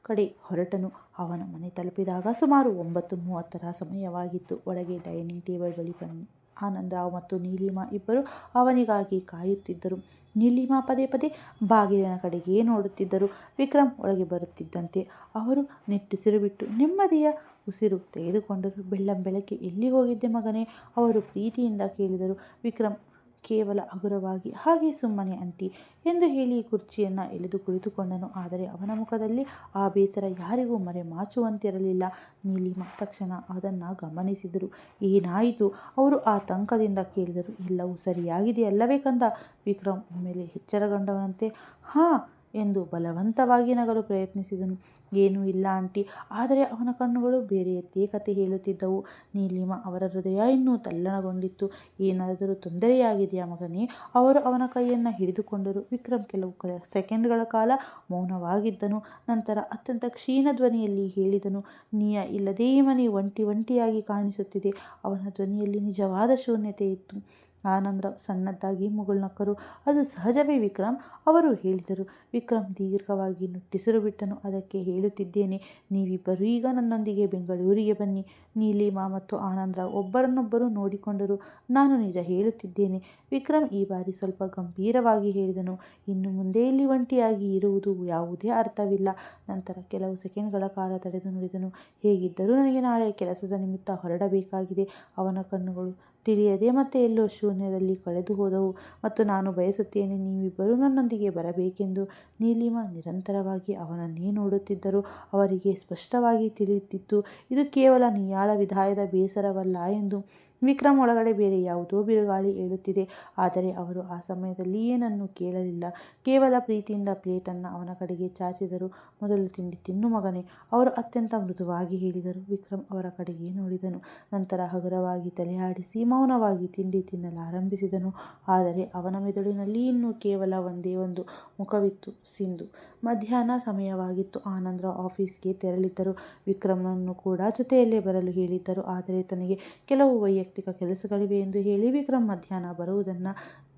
ಕಡೆ ಹೊರಟನು. ಅವನ ಮನೆ ತಲುಪಿದಾಗ ಸುಮಾರು 9:30 ಸಮಯವಾಗಿತ್ತು. ಒಳಗೆ ಡೈನಿಂಗ್ ಟೇಬಲ್ ಬಳಿ ಆನಂದರಾವ್ ಮತ್ತು ನೀಲಿಮಾ ಇಬ್ಬರು ಅವನಿಗಾಗಿ ಕಾಯುತ್ತಿದ್ದರು. ನೀಲಿಮಾ ಪದೇ ಪದೇ ಬಾಗಿಲಿನ ಕಡೆಗೆ ನೋಡುತ್ತಿದ್ದರು. ವಿಕ್ರಮ್ ಒಳಗೆ ಬರುತ್ತಿದ್ದಂತೆ ಅವರು ನಿಟ್ಟುಸಿರು ಬಿಟ್ಟು ನೆಮ್ಮದಿಯ ಉಸಿರು ತೆಗೆದುಕೊಂಡರು. ಬೆಳ್ಳಂಬೆಳಗ್ಗೆ ಎಲ್ಲಿ ಹೋಗಿದ್ದೆ ಮಗನೇ? ಅವರು ಪ್ರೀತಿಯಿಂದ ಕೇಳಿದರು. ವಿಕ್ರಮ್ ಕೇವಲ ಹಗುರವಾಗಿ ಹಾಗೆ ಸುಮ್ಮನೆ ಆಂಟಿ ಎಂದು ಹೇಳಿ ಕುರ್ಚಿಯನ್ನು ಎಳೆದು ಕುಳಿತುಕೊಂಡನು. ಆದರೆ ಅವನ ಮುಖದಲ್ಲಿ ಆ ಬೇಸರ ಯಾರಿಗೂ ಮರೆಮಾಚುವಂತಿರಲಿಲ್ಲ. ನೀಲಿಮಾ ತಕ್ಷಣ ಅದನ್ನು ಗಮನಿಸಿದರು. ಏನಾಯಿತು? ಅವರು ಆತಂಕದಿಂದ ಕೇಳಿದರು. ಎಲ್ಲವೂ ಸರಿಯಾಗಿದೆಯಲ್ಲವೇ ಕಂದ? ವಿಕ್ರಮ್ ಒಮ್ಮೆಲೆ ಎಚ್ಚರಗೊಂಡವನಂತೆ ಹಾಂ ಎಂದು ಬಲವಂತವಾಗಿ ನಗಲು ಪ್ರಯತ್ನಿಸಿದನು. ಏನೂ ಇಲ್ಲ ಆಂಟಿ. ಆದರೆ ಅವನ ಕಣ್ಣುಗಳು ಬೇರೆಯದ್ದೇ ಕತೆ ಹೇಳುತ್ತಿದ್ದವು. ನೀಲಿಮಾ ಅವರ ಹೃದಯ ಇನ್ನೂ ತಲ್ಲಣಗೊಂಡಿತ್ತು. ಏನಾದರೂ ತೊಂದರೆಯಾಗಿದೆಯಾ ಮಗನೇ? ಅವರು ಅವನ ಕೈಯನ್ನು ಹಿಡಿದುಕೊಂಡರು. ವಿಕ್ರಮ್ ಕೆಲವು ಸೆಕೆಂಡ್ಗಳ ಕಾಲ ಮೌನವಾಗಿದ್ದನು. ನಂತರ ಅತ್ಯಂತ ಕ್ಷೀಣ ಧ್ವನಿಯಲ್ಲಿ ಹೇಳಿದನು, ನೀಯ ಇಲ್ಲದೆ ಈ ಮನೆ ಒಂಟಿಯಾಗಿ ಕಾಣಿಸುತ್ತಿದೆ. ಅವನ ಧ್ವನಿಯಲ್ಲಿ ನಿಜವಾದ ಶೂನ್ಯತೆ ಇತ್ತು. ಆನಂದರಾವ್ ಸಣ್ಣದಾಗಿ ಮುಗುಳ್ನಕ್ಕರು. ಅದು ಸಹಜವೇ ವಿಕ್ರಮ್, ಅವರು ಹೇಳಿದರು. ವಿಕ್ರಮ್ ದೀರ್ಘವಾಗಿ ನಿಟ್ಟುಸಿರು ಬಿಟ್ಟನು. ಅದಕ್ಕೆ ಹೇಳುತ್ತಿದ್ದೇನೆ, ನೀವಿಬ್ಬರೂ ಈಗ ನನ್ನೊಂದಿಗೆ ಬೆಂಗಳೂರಿಗೆ ಬನ್ನಿ. ನೀಲಿಮಾ ಮತ್ತು ಆನಂದರಾವ್ ಒಬ್ಬರನ್ನೊಬ್ಬರು ನೋಡಿಕೊಂಡರು. ನಾನು ನಿಜ ಹೇಳುತ್ತಿದ್ದೇನೆ, ವಿಕ್ರಮ್ ಈ ಬಾರಿ ಸ್ವಲ್ಪ ಗಂಭೀರವಾಗಿ ಹೇಳಿದನು. ಇನ್ನು ಮುಂದೆ ಇಲ್ಲಿ ಒಂಟಿಯಾಗಿ ಇರುವುದು ಯಾವುದೇ ಅರ್ಥವಿಲ್ಲ. ನಂತರ ಕೆಲವು ಸೆಕೆಂಡ್ಗಳ ಕಾಲ ತಡೆದು ನುಡಿದನು, ಹೇಗಿದ್ದರೂ ನನಗೆ ನಾಳೆ ಕೆಲಸದ ನಿಮಿತ್ತ ಹೊರಡಬೇಕಾಗಿದೆ. ಅವನ ಕಣ್ಣುಗಳು ತಿಳಿಯದೆ ಮತ್ತೆ ಎಲ್ಲೋ ಶೂನ್ಯದಲ್ಲಿ ಕಳೆದು ಹೋದವು. ಮತ್ತು ನಾನು ಬಯಸುತ್ತೇನೆ ನೀವಿಬ್ಬರೂ ನನ್ನೊಂದಿಗೆ ಬರಬೇಕೆಂದು. ನೀಲಿಮಾ ನಿರಂತರವಾಗಿ ಅವನನ್ನೇ ನೋಡುತ್ತಿದ್ದರು. ಅವರಿಗೆ ಸ್ಪಷ್ಟವಾಗಿ ತಿಳಿಯುತ್ತಿತ್ತು, ಇದು ಕೇವಲ ನಿಯಾಳ ವಿದಾಯದ ಬೇಸರವಲ್ಲ ಎಂದು. ವಿಕ್ರಮ್ ಒಳಗಡೆ ಬೇರೆ ಯಾವುದೋ ಬಿರುಗಾಳಿ ಏಳುತ್ತಿದೆ. ಆದರೆ ಅವರು ಆ ಸಮಯದಲ್ಲಿ ಏನನ್ನೂ ಕೇಳಲಿಲ್ಲ. ಕೇವಲ ಪ್ರೀತಿಯಿಂದ ಪ್ಲೇಟನ್ನು ಅವನ ಕಡೆಗೆ ಚಾಚಿದರು. ಮೊದಲು ತಿಂಡಿ ತಿನ್ನು ಮಗನೇ, ಅವರು ಅತ್ಯಂತ ಮೃದುವಾಗಿ ಹೇಳಿದರು. ವಿಕ್ರಮ್ ಅವರ ಕಡೆಗೆ ನೋಡಿದನು. ನಂತರ ಹಗುರವಾಗಿ ತಲೆ ಆಡಿಸಿ ಮೌನವಾಗಿ ತಿಂಡಿ ತಿನ್ನಲಾರಂಭಿಸಿದನು. ಆದರೆ ಅವನ ಮೆದುಳಿನಲ್ಲಿ ಇನ್ನೂ ಕೇವಲ ಒಂದೇ ಒಂದು ಮುಖವಿತ್ತು, ಸಿಂಧು. ಮಧ್ಯಾಹ್ನ ಸಮಯವಾಗಿತ್ತು. ಆನಂದರಾವ್ ಆಫೀಸ್ಗೆ ತೆರಳಿದ್ದರು. ವಿಕ್ರಮ್ನನ್ನು ಕೂಡ ಜೊತೆಯಲ್ಲೇ ಬರಲು ಹೇಳಿದ್ದರು. ಆದರೆ ತನಗೆ ಕೆಲವು ವೈಯಕ್ತಿಕ ಕೆಲಸಗಳಿವೆ ಎಂದು ಹೇಳಿ ವಿಕ್ರಮ್ ಮಧ್ಯಾಹ್ನ ಬರುವುದನ್ನು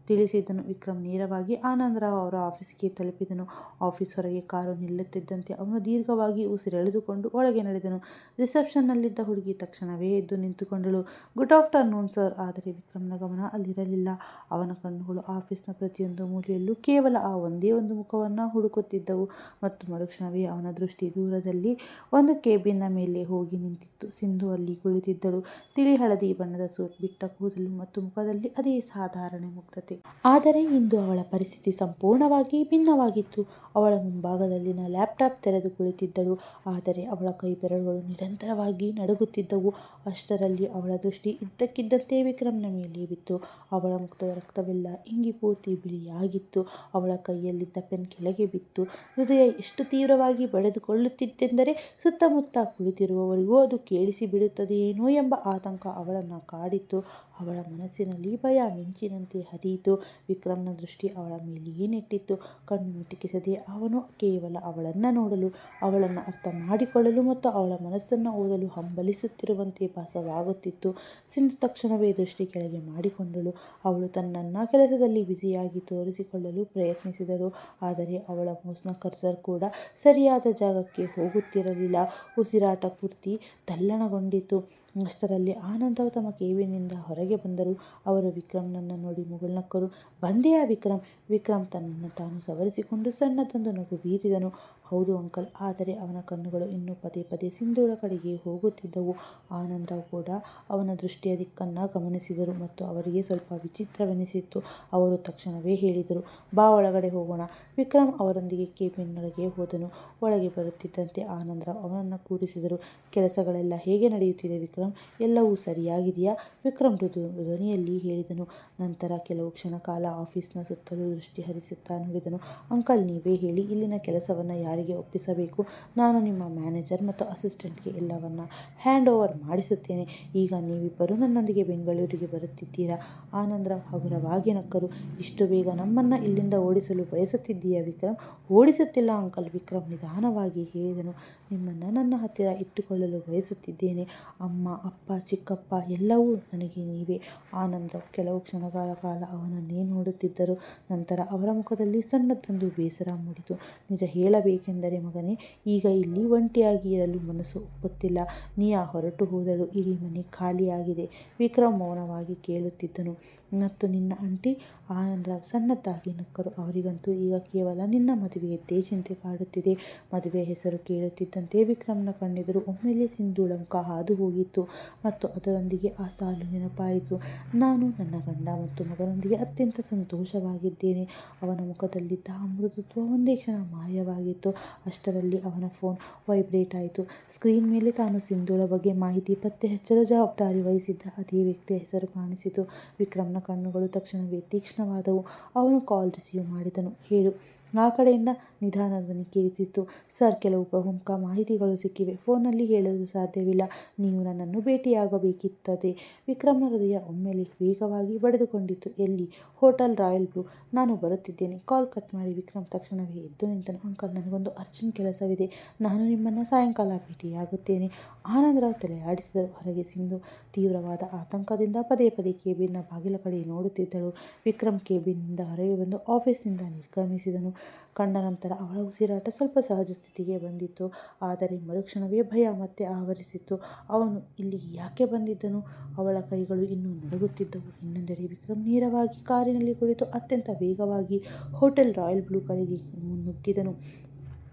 ತಿಳಿಸಿದ್ದನು. ವಿಕ್ರಮ್ ನೇರವಾಗಿ ಆನಂದರಾವ್ ಅವರ ಆಫೀಸ್ಗೆ ತಲುಪಿದನು. ಆಫೀಸ್ ಹೊರಗೆ ಕಾರು ನಿಲ್ಲುತ್ತಿದ್ದಂತೆ ಅವನು ದೀರ್ಘವಾಗಿ ಉಸಿರೆಳೆದುಕೊಂಡು ಒಳಗೆ ನಡೆದನು. ರಿಸೆಪ್ಷನ್ನಲ್ಲಿದ್ದ ಹುಡುಗಿ ತಕ್ಷಣವೇ ಎದ್ದು ನಿಂತುಕೊಂಡಳು. Good afternoon sir. ಆದರೆ ವಿಕ್ರಮ್ನ ಗಮನ ಅಲ್ಲಿರಲಿಲ್ಲ. ಅವನ ಕಣ್ಣುಗಳು ಆಫೀಸ್ನ ಪ್ರತಿಯೊಂದು ಮೂಲೆಯಲ್ಲೂ ಕೇವಲ ಆ ಒಂದೇ ಒಂದು ಮುಖವನ್ನು ಹುಡುಕುತ್ತಿದ್ದವು. ಮತ್ತು ಮರುಕ್ಷಣವೇ ಅವನ ದೃಷ್ಟಿ ದೂರದಲ್ಲಿ ಒಂದು ಕೇಬಿನ್ನ ಮೇಲೆ ಹೋಗಿ ನಿಂತಿತ್ತು. ಸಿಂಧು ಅಲ್ಲಿ ಕುಳಿತಿದ್ದಳು. ತಿಳಿ ಹಳದಿ ಬಣ್ಣದ ಸೂಟ್, ಬಿಟ್ಟ ಕೂದಲು ಮತ್ತು ಮುಖದಲ್ಲಿ ಅದೇ ಸಾಧಾರಣ ಮುಗ್ಧತೆ. ಆದರೆ ಇಂದು ಅವಳ ಪರಿಸ್ಥಿತಿ ಸಂಪೂರ್ಣವಾಗಿ ಭಿನ್ನವಾಗಿತ್ತು. ಅವಳ ಮುಂಭಾಗದಲ್ಲಿನ ಲ್ಯಾಪ್ಟಾಪ್ ತೆರೆದು ಕುಳಿತಿದ್ದಳು. ಆದರೆ ಅವಳ ಕೈ ಬೆರಳುಗಳು ನಿರಂತರವಾಗಿ ನಡುಗುತ್ತಿದ್ದವು. ಅಷ್ಟರಲ್ಲಿ ಅವಳ ದೃಷ್ಟಿ ಇದ್ದಕ್ಕಿದ್ದಂತೆ ವಿಕ್ರಮ್ನ ಮೇಲೆ ಬಿತ್ತು. ಅವಳ ಮುಖದ ರಕ್ತವೆಲ್ಲ ಇಂಗಿ ಪೂರ್ತಿ ಬಿಳಿಯಾಗಿತ್ತು. ಅವಳ ಕೈಯಲ್ಲಿದ್ದ ಪೆನ್ ಕೆಳಗೆ ಬಿತ್ತು. ಹೃದಯ ಎಷ್ಟು ತೀವ್ರವಾಗಿ ಬಡಿದುಕೊಳ್ಳುತ್ತಿತ್ತೆಂದರೆ ಸುತ್ತಮುತ್ತ ಕುಳಿತಿರುವವರಿಗೂ ಅದು ಕೇಳಿಸಿ ಬಿಡುತ್ತದೆಯೇನೋ ಎಂಬ ಆತಂಕ ಅವಳನ್ನು ಕಾಡಿತ್ತು. ಅವಳ ಮನಸ್ಸಿನಲ್ಲಿ ಭಯ ಮಿಂಚಿನಂತೆ ಹರಿಯಿತು. ವಿಕ್ರಮ್ನ ದೃಷ್ಟಿ ಅವಳ ಮೇಲೆಯೇ ನೆಟ್ಟಿತ್ತು. ಕಣ್ಣು ಮಿಟುಕಿಸದೆ ಅವನು ಕೇವಲ ಅವಳನ್ನು ನೋಡಲು, ಅವಳನ್ನು ಅರ್ಥ ಮಾಡಿಕೊಳ್ಳಲು ಮತ್ತು ಅವಳ ಮನಸ್ಸನ್ನು ಓದಲು ಹಂಬಲಿಸುತ್ತಿರುವಂತೆ ಭಾಸವಾಗುತ್ತಿತ್ತು. ಸಿಂಧು ತಕ್ಷಣವೇ ದೃಷ್ಟಿ ಕೆಳಗೆ ಮಾಡಿಕೊಂಡಳು. ಅವಳು ತನ್ನನ್ನು ಕೆಲಸದಲ್ಲಿ ಬ್ಯುಸಿಯಾಗಿ ತೋರಿಸಿಕೊಳ್ಳಲು ಪ್ರಯತ್ನಿಸಿದಳು. ಆದರೆ ಅವಳ ಮೌಸ್ನ ಕರ್ಸರ್ ಕೂಡ ಸರಿಯಾದ ಜಾಗಕ್ಕೆ ಹೋಗುತ್ತಿರಲಿಲ್ಲ. ಉಸಿರಾಟ ಪೂರ್ತಿ ತಲ್ಲಣಗೊಂಡಿತು. ಅಷ್ಟರಲ್ಲಿ ಆನಂದರಾವ್ ತಮ್ಮ ಕೇಬಿನ್ನಿಂದ ಹೊರಗೆ ಬಂದರು. ಅವರು ವಿಕ್ರಮ್ನನ್ನು ನೋಡಿ ಮುಗುಳ್ನಕ್ಕರು. ಬಂದೆಯಾ ವಿಕ್ರಮ್? ವಿಕ್ರಮ್ ತನ್ನನ್ನು ತಾನು ಸವರಿಸಿಕೊಂಡು ಸಣ್ಣದೊಂದು ನಗು ಬೀರಿದನು. ಹೌದು ಅಂಕಲ್. ಆದರೆ ಅವನ ಕಣ್ಣುಗಳು ಇನ್ನೂ ಪದೇ ಪದೇ ಸಿಂಧೂಳ ಕಡೆಗೆ ಹೋಗುತ್ತಿದ್ದವು. ಆನಂದರಾವ್ ಕೂಡ ಅವನ ದೃಷ್ಟಿಯ ದಿಕ್ಕನ್ನು ಗಮನಿಸಿದರು ಮತ್ತು ಅವರಿಗೆ ಸ್ವಲ್ಪ ವಿಚಿತ್ರವೆನಿಸಿತ್ತು. ಅವರು ತಕ್ಷಣವೇ ಹೇಳಿದರು, ಬಾ ಒಳಗಡೆ ಹೋಗೋಣ. ವಿಕ್ರಮ್ ಅವರೊಂದಿಗೆ ಕೇಬಿನ್ನೊಳಗೆ ಹೋದನು. ಒಳಗೆ ಬರುತ್ತಿದ್ದಂತೆ ಆನಂದರಾವ್ ಅವನನ್ನು ಕೂರಿಸಿದರು. ಕೆಲಸಗಳೆಲ್ಲ ಹೇಗೆ ನಡೆಯುತ್ತಿದೆ ವಿಕ್ರಮ್? ಎಲ್ಲವೂ ಸರಿಯಾಗಿದೆಯಾ? ವಿಕ್ರಮ್ ಮೃದು ಧ್ವನಿಯಲ್ಲಿ ಹೇಳಿದನು. ನಂತರ ಕೆಲವು ಕ್ಷಣ ಕಾಲ ಆಫೀಸ್ನ ಸುತ್ತಲೂ ದೃಷ್ಟಿ ಹರಿಸುತ್ತಾ ನೋಡಿದನು. ಅಂಕಲ್, ನೀವೇ ಹೇಳಿ, ಇಲ್ಲಿನ ಕೆಲಸವನ್ನು ಯಾರಿಗೆ ಒಪ್ಪಿಸಬೇಕು? ನಾನು ನಿಮ್ಮ ಮ್ಯಾನೇಜರ್ ಮತ್ತು ಅಸಿಸ್ಟೆಂಟ್ಗೆ ಎಲ್ಲವನ್ನ ಹ್ಯಾಂಡ್ ಓವರ್ ಮಾಡಿಸುತ್ತೇನೆ. ಈಗ ನೀವಿಬ್ಬರು ನನ್ನೊಂದಿಗೆ ಬೆಂಗಳೂರಿಗೆ ಬರುತ್ತಿದ್ದೀರಾ? ಆನಂದರಾವ್ ಹಗುರವಾಗಿ ನಕ್ಕರು. ಇಷ್ಟು ಬೇಗ ನಮ್ಮನ್ನು ಇಲ್ಲಿಂದ ಓಡಿಸಲು ಬಯಸುತ್ತಿದ್ದೀಯಾ ವಿಕ್ರಮ್? ಓಡಿಸುತ್ತಿಲ್ಲ ಅಂಕಲ್, ವಿಕ್ರಮ್ ನಿಧಾನವಾಗಿ ಹೇಳಿದನು. ನಿಮ್ಮನ್ನು ನನ್ನ ಹತ್ತಿರ ಇಟ್ಟುಕೊಳ್ಳಲು ಬಯಸುತ್ತಿದ್ದೇನೆ. ಅಮ್ಮ, ಅಪ್ಪ, ಚಿಕ್ಕಪ್ಪ ಎಲ್ಲವೂ ನನಗೆ ನೀವೇ. ಆನಂದರಾವ್ ಕೆಲವು ಕ್ಷಣಗಳ ಕಾಲ ಅವನನ್ನೇ ನೋಡುತ್ತಿದ್ದರು. ನಂತರ ಅವರ ಮುಖದಲ್ಲಿ ಸಣ್ಣದೊಂದು ಬೇಸರ ಮೂಡಿತು. ನಿಜ ಹೇಳಬೇಕೆಂದರೆ ಮಗನೇ, ಈಗ ಇಲ್ಲಿ ಒಂಟಿಯಾಗಿ ಇರಲು ಮನಸ್ಸು ಒಪ್ಪುತ್ತಿಲ್ಲ. ನೀಯಾ ಹೊರಟು ಹೋದಳು ಇಡೀ ಮನೆ ಖಾಲಿಯಾಗಿದೆ. ವಿಕ್ರಮ್ ಮೌನವಾಗಿ ಕೇಳುತ್ತಿದ್ದನು. ಮತ್ತು ನಿನ್ನ ಆಂಟಿ? ಆನಂದರಾವ್ ಸಣ್ಣದಾಗಿ ನಕ್ಕರು. ಅವರಿಗಂತೂ ಈಗ ಕೇವಲ ನಿನ್ನ ಮದುವೆಯದ್ದೇ ಚಿಂತೆ ಕಾಡುತ್ತಿದೆ. ಮದುವೆಯ ಹೆಸರು ಕೇಳುತ್ತಿದ್ದಂತೆ ವಿಕ್ರಮ್ನ ಕಣ್ಣೆದುರು ಒಮ್ಮೆಲೆ ಸಿಂಧೂಳ ಮುಖ ಹಾದು ಹೋಗಿತ್ತು ಮತ್ತು ಅದರೊಂದಿಗೆ ಆ ಸಾಲು ನೆನಪಾಯಿತು. ನಾನು ನನ್ನ ಗಂಡ ಮತ್ತು ಮಗನೊಂದಿಗೆ ಅತ್ಯಂತ ಸಂತೋಷವಾಗಿದ್ದೇನೆ. ಅವನ ಮುಖದಲ್ಲಿದ್ದ ಆ ಮೃದುತ್ವ ಒಂದೇ ಕ್ಷಣ ಮಾಯವಾಗಿತ್ತು. ಅಷ್ಟರಲ್ಲಿ ಅವನ ಫೋನ್ ವೈಬ್ರೇಟ್ ಆಯಿತು. ಸ್ಕ್ರೀನ್ ಮೇಲೆ ತಾನು ಸಿಂಧೂಳ ಬಗ್ಗೆ ಮಾಹಿತಿ ಪತ್ತೆ ಹಚ್ಚಲು ಜವಾಬ್ದಾರಿ ವಹಿಸಿದ್ದ ಅದೇ ವ್ಯಕ್ತಿಯ ಹೆಸರು ಕಾಣಿಸಿತು. ವಿಕ್ರಮ್ನ ಕಣ್ಣುಗಳು ತಕ್ಷಣವೇ ತೀಕ್ಷ್ಣವಾದವು. ಅವನು ಕಾಲ್ ರಿಸೀವ್ ಮಾಡಿದನು. ಹೇಳು. ಆ ಕಡೆಯಿಂದ ನಿಧಾನ ಧ್ವನಿ ಕೇಳಿಸಿತು. ಸರ್, ಕೆಲವು ಪ್ರಮುಖ ಮಾಹಿತಿಗಳು ಸಿಕ್ಕಿವೆ. ಫೋನ್ನಲ್ಲಿ ಹೇಳಲು ಸಾಧ್ಯವಿಲ್ಲ. ನೀವು ನನ್ನನ್ನು ಭೇಟಿಯಾಗಬೇಕಿತ್ತದೆ. ವಿಕ್ರಮ್ನ ಹೃದಯ ಒಮ್ಮೆಲೆ ವೇಗವಾಗಿ ಬಡಿದುಕೊಂಡಿತು. ಎಲ್ಲಿ? Hotel royal blue. ನಾನು ಬರುತ್ತಿದ್ದೇನೆ. ಕಾಲ್ ಕಟ್ ಮಾಡಿ ವಿಕ್ರಮ್ ತಕ್ಷಣವೇ ಎದ್ದು ನಿಂತನು. ಅಂಕಲ್, ನನಗೊಂದು ಅರ್ಜೆಂಟ್ ಕೆಲಸವಿದೆ. ನಾನು ನಿಮ್ಮನ್ನು ಸಾಯಂಕಾಲ ಭೇಟಿಯಾಗುತ್ತೇನೆ. ಆನಂದರಾವ್ ತಲೆ ಆಡಿಸಿದರು. ಹೊರಗೆ ಸಿಂಧು ತೀವ್ರವಾದ ಆತಂಕದಿಂದ ಪದೇ ಪದೇ ಕೇಬಿನ್ನ ಬಾಗಿಲ ಕಡೆ ನೋಡುತ್ತಿದ್ದಳು. ವಿಕ್ರಮ್ ಕೇಬಿನ್ನಿಂದ ಹೊರಗೆ ಬಂದು ಆಫೀಸ್ನಿಂದ ನಿರ್ಗಮಿಸಿದನು. ಕಂಡ ನಂತರ ಅವಳ ಉಸಿರಾಟ ಸ್ವಲ್ಪ ಸಹಜ ಸ್ಥಿತಿಗೆ ಬಂದಿತ್ತು. ಆದರೆ ಮರುಕ್ಷಣವೇ ಭಯ ಮತ್ತೆ ಆವರಿಸಿತ್ತು. ಅವನು ಇಲ್ಲಿಗೆ ಯಾಕೆ ಬಂದಿದ್ದನು? ಅವಳ ಕೈಗಳು ಇನ್ನೂ ನಡುಗುತ್ತಿದ್ದವು. ಇನ್ನೊಂದೆಡೆ ವಿಕ್ರಮ್ ನೇರವಾಗಿ ಕಾರಿನಲ್ಲಿ ಕುಳಿತು ಅತ್ಯಂತ ವೇಗವಾಗಿ ಹೋಟೆಲ್ ರಾಯಲ್ ಬ್ಲೂ ಕಡೆಗೆ ನುಗ್ಗಿದನು.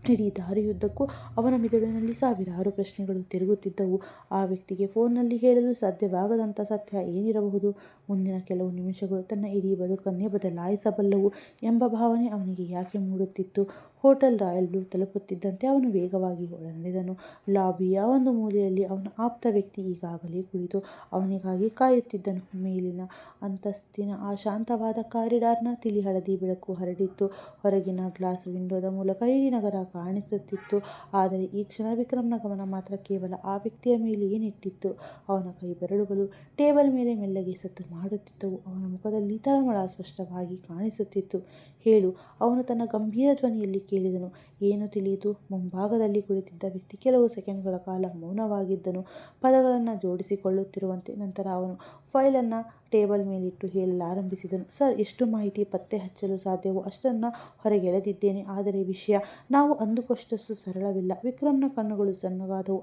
ಇಡೀ ದಾರಿಯುದ್ದಕ್ಕೂ ಅವನ ಮೆದುಳಿನಲ್ಲಿ ಸಾವಿರಾರು ಪ್ರಶ್ನೆಗಳು ತಿರುಗುತ್ತಿದ್ದವು. ಆ ವ್ಯಕ್ತಿಗೆ ಫೋನ್ನಲ್ಲಿ ಹೇಳಲು ಸಾಧ್ಯವಾಗದಂಥ ಸತ್ಯ ಏನಿರಬಹುದು? ಮುಂದಿನ ಕೆಲವು ನಿಮಿಷಗಳು ತನ್ನ ಇಡೀ ಬದುಕನ್ನೇ ಬದಲಾಯಿಸಬಲ್ಲವು ಎಂಬ ಭಾವನೆ ಅವನಿಗೆ ಯಾಕೆ ಮೂಡುತ್ತಿತ್ತು? ಹೋಟೆಲ್ ರಾಯಲ್ ಬ್ಲೂ ತಲುಪುತ್ತಿದ್ದಂತೆ ಅವನು ವೇಗವಾಗಿ ಒಳನಡೆದನು. ಲಾಬಿಯ ಒಂದು ಮೂಲೆಯಲ್ಲಿ ಅವನ ಆಪ್ತ ವ್ಯಕ್ತಿ ಈಗಾಗಲೇ ಕುಳಿತು ಅವನಿಗಾಗಿ ಕಾಯುತ್ತಿದ್ದನು. ಮೇಲಿನ ಅಂತಸ್ತಿನ ಆ ಶಾಂತವಾದ ಕಾರಿಡಾರ್ನ ತಿಳಿ ಹಳದಿ ಬೆಳಕು ಹರಡಿತ್ತು. ಹೊರಗಿನ ಗ್ಲಾಸ್ ವಿಂಡೋದ ಮೂಲಕ ಇಡೀ ನಗರ ಕಾಣಿಸುತ್ತಿತ್ತು. ಆದರೆ ಈ ಕ್ಷಣ ವಿಕ್ರಮ್ನ ಗಮನ ಮಾತ್ರ ಕೇವಲ ಆ ವ್ಯಕ್ತಿಯ ಮೇಲೆಯೇ ನೆಟ್ಟಿತ್ತು. ಅವನ ಕೈ ಬೆರಳುಗಳು ಟೇಬಲ್ ಮೇಲೆ ಮೆಲ್ಲಗೆ ಸದ್ದು ಮಾಡುತ್ತಿದ್ದವು. ಅವನ ಮುಖದಲ್ಲಿ ತಳಮಳ ಸ್ಪಷ್ಟವಾಗಿ ಕಾಣಿಸುತ್ತಿತ್ತು. ಹೇಳು, ಅವನು ತನ್ನ ಗಂಭೀರ ಧ್ವನಿಯಲ್ಲಿ ಕೇಳಿದನು. ಏನು ತಿಳಿಯಿತು? ಮುಂಭಾಗದಲ್ಲಿ ಕುಳಿತಿದ್ದ ವ್ಯಕ್ತಿ ಕೆಲವು ಸೆಕೆಂಡ್ಗಳ ಕಾಲ ಮೌನವಾಗಿದ್ದನು, ಪದಗಳನ್ನು ಜೋಡಿಸಿಕೊಳ್ಳುತ್ತಿರುವಂತೆ. ನಂತರ ಅವನು ಫೈಲನ್ನು ಟೇಬಲ್ ಮೇಲಿಟ್ಟು ಹೇಳಲಾರಂಭಿಸಿದನು. ಸರ್, ಎಷ್ಟು ಮಾಹಿತಿ ಪತ್ತೆ ಹಚ್ಚಲು ಸಾಧ್ಯವೋ ಅಷ್ಟನ್ನು ಹೊರಗೆಳೆದಿದ್ದೇನೆ. ಆದರೆ ವಿಷಯ ನಾವು ಅಂದುಕೊಂಡಷ್ಟು ಸರಳವಿಲ್ಲ. ವಿಕ್ರಮ್ನ ಕಣ್ಣುಗಳು ಸಣ್ಣಗಾದವು.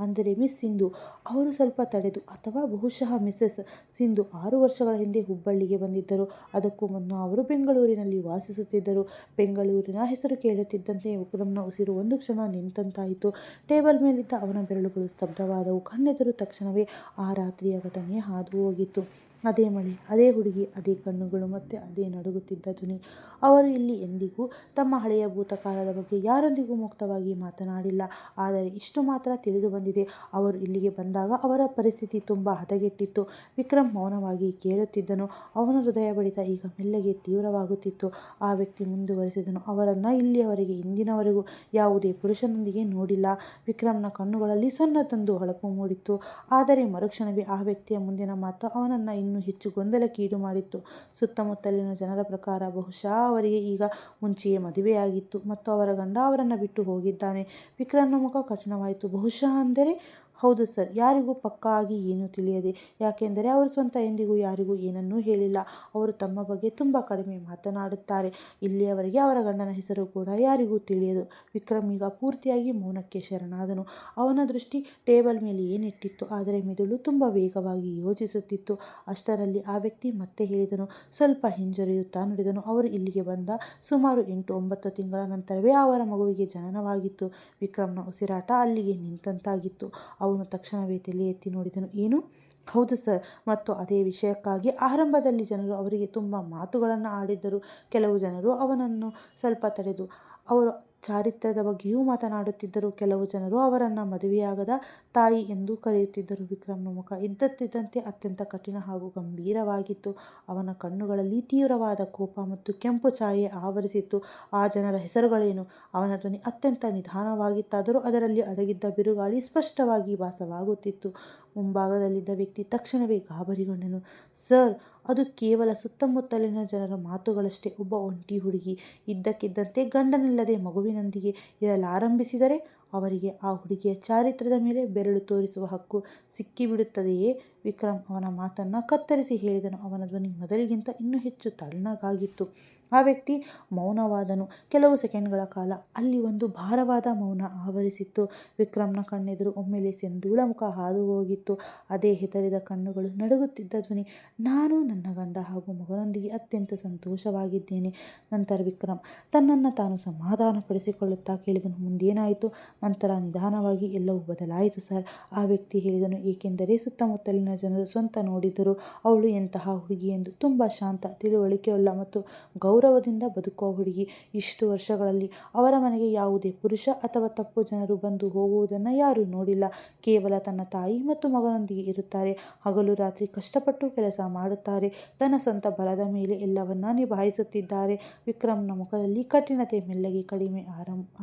ಅಂದರೆ ಮಿಸ್ ಸಿಂಧು? ಅವರು ಸ್ವಲ್ಪ ತಡೆದು, ಅಥವಾ ಬಹುಶಃ ಮಿಸೆಸ್ ಸಿಂಧು 6 ವರ್ಷಗಳ ಹಿಂದೆ ಹುಬ್ಬಳ್ಳಿಗೆ ಬಂದಿದ್ದರು. ಅದಕ್ಕೂ ಮುನ್ನ ಅವರು ಬೆಂಗಳೂರಿನಲ್ಲಿ ವಾಸಿಸುತ್ತಿದ್ದರು. ಬೆಂಗಳೂರಿನ ಹೆಸರು ಕೇಳುತ್ತಿದ್ದಂತೆ ವಿಕ್ರಮ್ನ ಉಸಿರು ಒಂದು ಕ್ಷಣ ನಿಂತಂತಾಯಿತು. ಟೇಬಲ್ ಮೇಲಿದ್ದ ಅವನ ಬೆರಳುಗಳು ಸ್ತಬ್ಧವಾದವು. ಕಣ್ಣೆದುರು ತಕ್ಷಣವೇ ಆ ರಾತ್ರಿಯ ಘಟನೆ ಹಾದು ಹೋಗಿತ್ತು. ಅದೇ ಮಳೆ, ಅದೇ ಹುಡುಗಿ, ಅದೇ ಕಣ್ಣುಗಳು, ಮತ್ತೆ ಅದೇ ನಡುಗುತ್ತಿದ್ದ ಧ್ವನಿ. ಅವರು ಇಲ್ಲಿ ಎಂದಿಗೂ ತಮ್ಮ ಹಳೆಯ ಭೂತಕಾಲದ ಬಗ್ಗೆ ಯಾರೊಂದಿಗೂ ಮುಕ್ತವಾಗಿ ಮಾತನಾಡಿಲ್ಲ. ಆದರೆ ಇಷ್ಟು ಮಾತ್ರ ತಿಳಿದು ಬಂದಿದೆ, ಅವರು ಇಲ್ಲಿಗೆ ಬಂದಾಗ ಅವರ ಪರಿಸ್ಥಿತಿ ತುಂಬ ಹದಗೆಟ್ಟಿತ್ತು. ವಿಕ್ರಮ್ ಮೌನವಾಗಿ ಕೇಳುತ್ತಿದ್ದನು. ಅವನ ಹೃದಯ ಬಡಿತ ಈಗ ಮೆಲ್ಲಗೆ ತೀವ್ರವಾಗುತ್ತಿತ್ತು. ಆ ವ್ಯಕ್ತಿ ಮುಂದುವರೆಸಿದನು. ಅವರನ್ನು ಇಲ್ಲಿಯವರೆಗೆ ಇಂದಿನವರೆಗೂ ಯಾವುದೇ ಪುರುಷನೊಂದಿಗೆ ನೋಡಿಲ್ಲ. ವಿಕ್ರಮ್ನ ಕಣ್ಣುಗಳಲ್ಲಿ ಸಣ್ಣದೊಂದು ಹೊಳಪು ಮೂಡಿತ್ತು. ಆದರೆ ಮರುಕ್ಷಣವೇ ಆ ವ್ಯಕ್ತಿಯ ಮುಂದಿನ ಮಾತು ಅವನನ್ನು ಇನ್ನೂ ಹೆಚ್ಚು ಗೊಂದಲಕ್ಕೀಡು ಮಾಡಿತ್ತು. ಸುತ್ತಮುತ್ತಲಿನ ಜನರ ಪ್ರಕಾರ ಬಹುಶಃ ಅವರಿಗೆ ಈಗ ಮುಂಚೆಯೇ ಮದುವೆಯಾಗಿತ್ತು ಮತ್ತು ಅವರ ಗಂಡ ಅವರನ್ನು ಬಿಟ್ಟು ಹೋಗಿದ್ದಾನೆ. ವಿಕ್ರಮ್ನ ಮುಖ ಕಠಿಣವಾಯಿತು. ಬಹುಶಃ ಅಂದರೆ? ಹೌದು ಸರ್, ಯಾರಿಗೂ ಪಕ್ಕಾ ಆಗಿ ಏನೂ ತಿಳಿಯದೆ. ಯಾಕೆಂದರೆ ಅವರು ಸ್ವಂತ ಎಂದಿಗೂ ಯಾರಿಗೂ ಏನನ್ನೂ ಹೇಳಿಲ್ಲ. ಅವರು ತಮ್ಮ ಬಗ್ಗೆ ತುಂಬ ಕಡಿಮೆ ಮಾತನಾಡುತ್ತಾರೆ. ಇಲ್ಲಿಯವರೆಗೆ ಅವರ ಗಂಡನ ಹೆಸರು ಕೂಡ ಯಾರಿಗೂ ತಿಳಿಯದು. ವಿಕ್ರಮ್ ಈಗ ಪೂರ್ತಿಯಾಗಿ ಮೌನಕ್ಕೆ ಶರಣಾದನು. ಅವನ ದೃಷ್ಟಿ ಟೇಬಲ್ ಮೇಲೆ ಏನಿಟ್ಟಿತ್ತು, ಆದರೆ ಮಿದುಳು ತುಂಬ ವೇಗವಾಗಿ ಯೋಚಿಸುತ್ತಿತ್ತು. ಅಷ್ಟರಲ್ಲಿ ಆ ವ್ಯಕ್ತಿ ಮತ್ತೆ ಹೇಳಿದನು, ಸ್ವಲ್ಪ ಹಿಂಜರಿಯುತ್ತಾ ನುಡಿದನು. ಅವರು ಇಲ್ಲಿಗೆ ಬಂದ ಸುಮಾರು 8-9 ತಿಂಗಳ ನಂತರವೇ ಅವರ ಮಗುವಿಗೆ ಜನನವಾಗಿತ್ತು. ವಿಕ್ರಮ್ನ ಉಸಿರಾಟ ಅಲ್ಲಿಗೆ ನಿಂತಂತಾಗಿತ್ತು. ಅವನು ತಕ್ಷಣವೇ ತಲೆ ಎತ್ತಿ ನೋಡಿದನು. ಏನು? ಹೌದು ಸರ್. ಮತ್ತು ಅದೇ ವಿಷಯಕ್ಕಾಗಿ ಆರಂಭದಲ್ಲಿ ಜನರು ಅವರಿಗೆ ತುಂಬ ಮಾತುಗಳನ್ನು ಆಡಿದ್ದರು. ಕೆಲವು ಜನರು ಅವನನ್ನು ಸ್ವಲ್ಪ ತಡೆದು ಅವರ ಚಾರಿತ್ರ್ಯದ ಬಗ್ಗೆಯೂ ಮಾತನಾಡುತ್ತಿದ್ದರು. ಕೆಲವು ಜನರು ಅವರನ್ನು ಮದುವೆಯಾಗದ ತಾಯಿ ಎಂದು ಕರೆಯುತ್ತಿದ್ದರು. ವಿಕ್ರಮ್ನ ಮುಖ ಇದ್ದಕ್ಕಿದ್ದಂತೆ ಅತ್ಯಂತ ಕಠಿಣ ಹಾಗೂ ಗಂಭೀರವಾಗಿತ್ತು. ಅವನ ಕಣ್ಣುಗಳಲ್ಲಿ ತೀವ್ರವಾದ ಕೋಪ ಮತ್ತು ಕೆಂಪು ಛಾಯೆ ಆವರಿಸಿತ್ತು. ಆ ಜನರ ಹೆಸರುಗಳೇನು? ಅವನ ಧ್ವನಿ ಅತ್ಯಂತ ನಿಧಾನವಾಗಿತ್ತಾದರೂ ಅದರಲ್ಲಿ ಅಡಗಿದ್ದ ಬಿರುಗಾಳಿ ಸ್ಪಷ್ಟವಾಗಿ ಭಾಸವಾಗುತ್ತಿತ್ತು. ಮುಂಭಾಗದಲ್ಲಿದ್ದ ವ್ಯಕ್ತಿ ತಕ್ಷಣವೇ ಗಾಬರಿಗೊಂಡನು. ಸರ್, ಅದು ಕೇವಲ ಸುತ್ತಮುತ್ತಲಿನ ಜನರ ಮಾತುಗಳಷ್ಟೇ. ಒಬ್ಬ ಒಂಟಿ ಹುಡುಗಿ ಇದ್ದಕ್ಕಿದ್ದಂತೆ ಗಂಡನಿಲ್ಲದೆ ಮಗುವಿನೊಂದಿಗೆ ಇರಲಾರಂಭಿಸಿದರೆ ಅವರಿಗೆ ಆ ಹುಡುಗಿಯ ಚಾರಿತ್ರ್ಯದ ಮೇಲೆ ಬೆರಳು ತೋರಿಸುವ ಹಕ್ಕು ಸಿಕ್ಕಿಬಿಡುತ್ತದೆಯೇ? ವಿಕ್ರಮ್ ಅವನ ಮಾತನ್ನು ಕತ್ತರಿಸಿ ಹೇಳಿದನು. ಅವನ ಧ್ವನಿ ಮೊದಲಿಗಿಂತ ಇನ್ನೂ ಹೆಚ್ಚು ತಣ್ಣಗಾಗಿತ್ತು. ಆ ವ್ಯಕ್ತಿ ಮೌನವಾದನು. ಕೆಲವು ಸೆಕೆಂಡ್ಗಳ ಕಾಲ ಅಲ್ಲಿ ಒಂದು ಭಾರವಾದ ಮೌನ ಆವರಿಸಿತ್ತು. ವಿಕ್ರಮ್ನ ಕಣ್ಣೆದುರು ಒಮ್ಮೆಲೆ ಸಿಂಧೂಳ ಮುಖ ಹಾದು ಹೋಗಿತ್ತು. ಅದೇ ಹೆದರಿದ ಕಣ್ಣುಗಳು, ನಡುಗುತ್ತಿದ್ದ ಧ್ವನಿ. ನಾನು ನನ್ನ ಗಂಡ ಹಾಗೂ ಮಗನೊಂದಿಗೆ ಅತ್ಯಂತ ಸಂತೋಷವಾಗಿದ್ದೇನೆ. ನಂತರ ವಿಕ್ರಮ್ ತನ್ನನ್ನು ತಾನು ಸಮಾಧಾನಪಡಿಸಿಕೊಳ್ಳುತ್ತಾ ಕೇಳಿದನು, ಮುಂದೇನಾಯಿತು? ನಂತರ ನಿಧಾನವಾಗಿ ಎಲ್ಲವೂ ಬದಲಾಯಿತು ಸರ್, ಆ ವ್ಯಕ್ತಿ ಹೇಳಿದನು. ಏಕೆಂದರೆ ಸುತ್ತಮುತ್ತಲಿನ ಜನರು ಸ್ವಂತ ನೋಡಿದರು ಅವಳು ಎಂತಹ ಹುಡುಗಿ ಎಂದು. ತುಂಬ ಶಾಂತ, ತಿಳುವಳಿಕೆಯುಳ್ಳ ಮತ್ತು ಗೌರವದಿಂದ ಬದುಕುವ ಹುಡುಗಿ. ಇಷ್ಟು ವರ್ಷಗಳಲ್ಲಿ ಅವರ ಮನೆಗೆ ಯಾವುದೇ ಪುರುಷ ಅಥವಾ ತಪ್ಪು ಜನರು ಬಂದು ಹೋಗುವುದನ್ನು ಯಾರೂ ನೋಡಿಲ್ಲ. ಕೇವಲ ತನ್ನ ತಾಯಿ ಮತ್ತು ಮಗನೊಂದಿಗೆ ಇರುತ್ತಾರೆ. ಹಗಲು ರಾತ್ರಿ ಕಷ್ಟಪಟ್ಟು ಕೆಲಸ ಮಾಡುತ್ತಾರೆ. ತನ್ನ ಸ್ವಂತ ಬಲದ ಮೇಲೆ ಎಲ್ಲವನ್ನ ನಿಭಾಯಿಸುತ್ತಿದ್ದಾರೆ. ವಿಕ್ರಮ್ನ ಮುಖದಲ್ಲಿ ಕಠಿಣತೆ ಮೆಲ್ಲಗೆ ಕಡಿಮೆ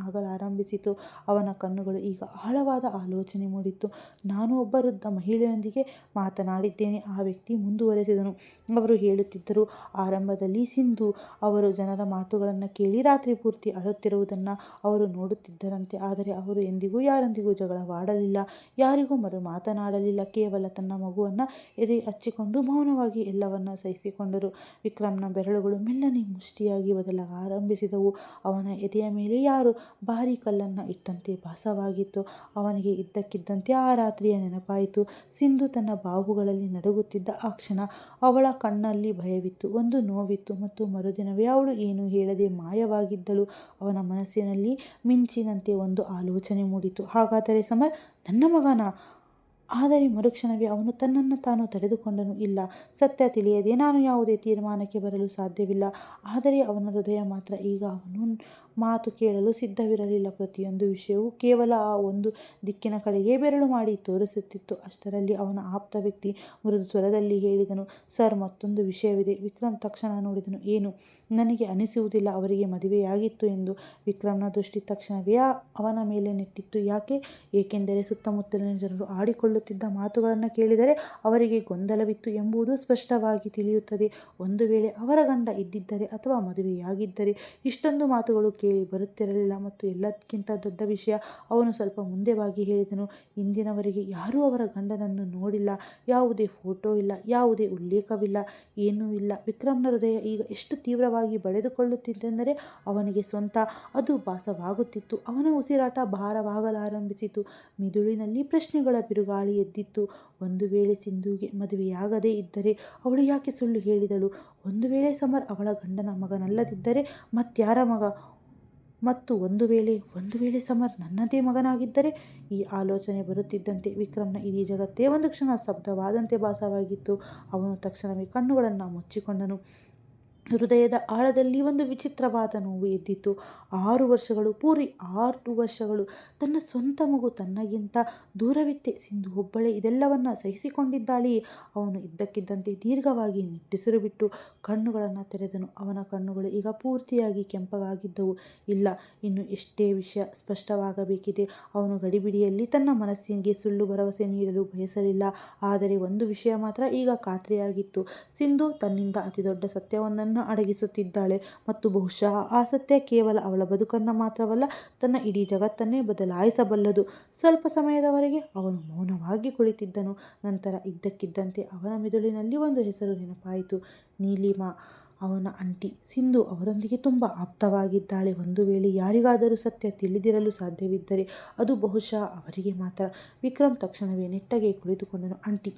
ಆಗಲಾರಂಭಿಸಿತು. ಅವನ ಕಣ್ಣುಗಳು ಈಗ ಆಳವಾದ ಆಲೋಚನೆ ಮೂಡಿತ್ತು. ನಾನು ಒಬ್ಬ ವೃದ್ಧ ಮಹಿಳೆಯೊಂದಿಗೆ ಮಾತನಾಡಿದ್ದೇನೆ, ಆ ವ್ಯಕ್ತಿ ಮುಂದುವರೆಸಿದನು. ಅವರು ಹೇಳುತ್ತಿದ್ದರು, ಆರಂಭದಲ್ಲಿ ಸಿಂಧು ಅವರು ಜನರ ಮಾತುಗಳನ್ನು ಕೇಳಿ ರಾತ್ರಿ ಪೂರ್ತಿ ಅಳುತ್ತಿರುವುದನ್ನು ಅವರು ನೋಡುತ್ತಿದ್ದರಂತೆ. ಆದರೆ ಅವರು ಎಂದಿಗೂ ಯಾರೊಂದಿಗೂ ಜಗಳವಾಡಲಿಲ್ಲ, ಯಾರಿಗೂ ಮಾತನಾಡಲಿಲ್ಲ. ಕೇವಲ ತನ್ನ ಮಗುವನ್ನು ಎದೆ ಹಚ್ಚಿಕೊಂಡು ಮೌನವಾಗಿ ಎಲ್ಲವನ್ನ ಸಹಿಸಿಕೊಂಡರು. ವಿಕ್ರಮ್ನ ಬೆರಳುಗಳು ಮೆಲ್ಲನೆ ಮುಷ್ಟಿಯಾಗಿ ಬದಲಾರಂಭಿಸಿದವು. ಅವನ ಎದೆಯ ಮೇಲೆ ಯಾರೋ ಭಾರೀ ಕಲ್ಲನ್ನು ಇಟ್ಟಂತೆ ಭಾಸವಾಗಿತ್ತು. ಅವನಿಗೆ ಇದ್ದಕ್ಕಿದ್ದಂತೆ ಆ ರಾತ್ರಿಯ ನೆನಪಾಯಿತು. ಸಿಂಧು ತನ್ನ ಬಾಹುಗಳಲ್ಲಿ ನಡುಗುತ್ತಿದ್ದ ಆ ಕ್ಷಣ. ಅವಳ ಕಣ್ಣಲ್ಲಿ ಭಯವಿತ್ತು, ಒಂದು ನೋವಿತ್ತು, ಮತ್ತು ಮರುದಿನವೇ ಅವಳು ಏನೂ ಹೇಳದೆ ಮಾಯವಾಗಿದ್ದಳು. ಅವನ ಮನಸ್ಸಿನಲ್ಲಿ ಮಿಂಚಿನಂತೆ ಒಂದು ಆಲೋಚನೆ ಮೂಡಿತು. ಹಾಗಾದರೆ ಸಮರ್ ನನ್ನ ಮಗನ? ಆದರೆ ಮರುಕ್ಷಣವೇ ಅವನು ತನ್ನನ್ನು ತಾನು ತಡೆದುಕೊಂಡನು. ಇಲ್ಲ, ಸತ್ಯ ತಿಳಿಯದೆ ನಾನು ಯಾವುದೇ ತೀರ್ಮಾನಕ್ಕೆ ಬರಲು ಸಾಧ್ಯವಿಲ್ಲ. ಆದರೆ ಅವನ ಹೃದಯ ಮಾತ್ರ ಈಗ ಅವನು ಮಾತು ಕೇಳಲು ಸಿದ್ಧವಿರಲಿಲ್ಲ. ಪ್ರತಿಯೊಂದು ವಿಷಯವೂ ಕೇವಲ ಆ ಒಂದು ದಿಕ್ಕಿನ ಕಡೆಗೆ ಬೆರಳು ಮಾಡಿ ತೋರಿಸುತ್ತಿತ್ತು. ಅಷ್ಟರಲ್ಲಿ ಅವನ ಆಪ್ತ ವ್ಯಕ್ತಿ ಮೃದು ಸ್ವರದಲ್ಲಿ ಹೇಳಿದನು, ಸರ್, ಮತ್ತೊಂದು ವಿಷಯವಿದೆ. ವಿಕ್ರಮ್ ತಕ್ಷಣ ನೋಡಿದನು. ಏನು? ನನಗೆ ಅನಿಸುವುದಿಲ್ಲ ಅವರಿಗೆ ಮದುವೆಯಾಗಿತ್ತು ಎಂದು. ವಿಕ್ರಮ್ನ ದೃಷ್ಟಿ ತಕ್ಷಣವೇ ಅವನ ಮೇಲೆ ನೆಟ್ಟಿತ್ತು. ಯಾಕೆ? ಏಕೆಂದರೆ ಸುತ್ತಮುತ್ತಲಿನ ಜನರು ಆಡಿಕೊಳ್ಳುತ್ತಿದ್ದ ಮಾತುಗಳನ್ನು ಕೇಳಿದರೆ ಅವರಿಗೆ ಗೊಂದಲವಿತ್ತು ಎಂಬುದು ಸ್ಪಷ್ಟವಾಗಿ ತಿಳಿಯುತ್ತದೆ. ಒಂದು ವೇಳೆ ಅವರ ಗಂಡ ಇದ್ದಿದ್ದರೆ ಅಥವಾ ಮದುವೆಯಾಗಿದ್ದರೆ ಇಷ್ಟೊಂದು ಮಾತುಗಳು ಕೇಳಿ ಬರುತ್ತಿರಲಿಲ್ಲ. ಮತ್ತು ಎಲ್ಲಕ್ಕಿಂತ ದೊಡ್ಡ ವಿಷಯ, ಅವನು ಸ್ವಲ್ಪ ಮುಂದೆ ಬಾಗಿ ಹೇಳಿದನು, ಇಂದಿನವರೆಗೆ ಯಾರೂ ಅವರ ಗಂಡನನ್ನು ನೋಡಿಲ್ಲ. ಯಾವುದೇ ಫೋಟೋ ಇಲ್ಲ, ಯಾವುದೇ ಉಲ್ಲೇಖವಿಲ್ಲ, ಏನೂ ಇಲ್ಲ. ವಿಕ್ರಮ್ನ ಹೃದಯ ಈಗ ಎಷ್ಟು ತೀವ್ರವಾಗಿ ಬಡಿದುಕೊಳ್ಳುತ್ತಿತ್ತೆಂದರೆ ಅವನಿಗೆ ಸ್ವಂತ ಅದು ಭಾಸವಾಗುತ್ತಿತ್ತು. ಅವನ ಉಸಿರಾಟ ಭಾರವಾಗಲಾರಂಭಿಸಿತು. ಮಿದುಳಿನಲ್ಲಿ ಪ್ರಶ್ನೆಗಳ ಬಿರುಗಾಳಿ ಎದ್ದಿತ್ತು. ಒಂದು ವೇಳೆ ಸಿಂಧುಗೆ ಮದುವೆಯಾಗದೇ ಇದ್ದರೆ ಅವಳು ಯಾಕೆ ಸುಳ್ಳು ಹೇಳಿದಳು? ಒಂದು ವೇಳೆ ಸಮರ್ ಅವಳ ಗಂಡನ ಮಗನಲ್ಲದಿದ್ದರೆ ಮತ್ಯಾರ ಮಗ? ಮತ್ತು ಒಂದು ವೇಳೆ ಸಮರ್ ನನ್ನದೇ ಮಗನಾಗಿದ್ದರೆ? ಈ ಆಲೋಚನೆ ಬರುತ್ತಿದ್ದಂತೆ ವಿಕ್ರಮ್ನ ಇಡೀ ಜಗತ್ತೇ ಒಂದು ಕ್ಷಣ ಸ್ತಬ್ಧವಾದಂತೆ ಭಾಸವಾಗಿತ್ತು. ಅವನು ತಕ್ಷಣವೇ ಕಣ್ಣುಗಳನ್ನು ಮುಚ್ಚಿಕೊಂಡನು. ಹೃದಯದ ಆಳದಲ್ಲಿ ಒಂದು ವಿಚಿತ್ರವಾದ ನೋವು ಎದ್ದಿತ್ತು. 6 ವರ್ಷಗಳು, ಪೂರಿ 6 ವರ್ಷಗಳು ತನ್ನ ಸ್ವಂತ ಮಗು ತನ್ನಗಿಂತ ದೂರವಿತ್ತೆ. ಸಿಂಧು ಒಬ್ಬಳೇ ಇದೆಲ್ಲವನ್ನ ಸಹಿಸಿಕೊಂಡಿದ್ದಾಳೆಯೇ? ಅವನು ಇದ್ದಕ್ಕಿದ್ದಂತೆ ದೀರ್ಘವಾಗಿ ನಿಟ್ಟುಸಿರು ಬಿಟ್ಟು ಕಣ್ಣುಗಳನ್ನು ತೆರೆದನು. ಅವನ ಕಣ್ಣುಗಳು ಈಗ ಪೂರ್ತಿಯಾಗಿ ಕೆಂಪಗಾಗಿದ್ದವು. ಇಲ್ಲ, ಇನ್ನು ಎಷ್ಟೇ ವಿಷಯ ಸ್ಪಷ್ಟವಾಗಬೇಕಿದೆ. ಅವನು ಗಡಿಬಿಡಿಯಲ್ಲಿ ತನ್ನ ಮನಸ್ಸಿಗೆ ಸುಳ್ಳು ಭರವಸೆ ನೀಡಲು ಬಯಸಲಿಲ್ಲ. ಆದರೆ ಒಂದು ವಿಷಯ ಮಾತ್ರ ಈಗ ಖಾತ್ರಿಯಾಗಿತ್ತು. ಸಿಂಧು ತನ್ನಿಂದ ಅತಿದೊಡ್ಡ ಸತ್ಯವೊಂದನ್ನು ಅವನನ್ನು ಅಡಗಿಸುತ್ತಿದ್ದಾಳೆ ಮತ್ತು ಬಹುಶಃ ಆ ಸತ್ಯ ಕೇವಲ ಅವಳ ಬದುಕನ್ನು ಮಾತ್ರವಲ್ಲ, ತನ್ನ ಇಡೀ ಜಗತ್ತನ್ನೇ ಬದಲಾಯಿಸಬಲ್ಲದು. ಸ್ವಲ್ಪ ಸಮಯದವರೆಗೆ ಅವನು ಮೌನವಾಗಿ ಕುಳಿತಿದ್ದನು. ನಂತರ ಇದ್ದಕ್ಕಿದ್ದಂತೆ ಅವನ ಮೆದುಳಿನಲ್ಲಿ ಒಂದು ಹೆಸರು ನೆನಪಾಯಿತು. ನೀಲಿಮಾ. ಅವನ ಆಂಟಿ ಸಿಂಧು ಅವರೊಂದಿಗೆ ತುಂಬ ಆಪ್ತವಾಗಿದ್ದಾಳೆ. ಒಂದು ವೇಳೆ ಯಾರಿಗಾದರೂ ಸತ್ಯ ತಿಳಿದಿರಲು ಸಾಧ್ಯವಿದ್ದರೆ ಅದು ಬಹುಶಃ ಅವರಿಗೆ ಮಾತ್ರ. ವಿಕ್ರಮ್ ತಕ್ಷಣವೇ ನೆಟ್ಟಗೆ ಕುಳಿತುಕೊಂಡನು. ಆಂಟಿ.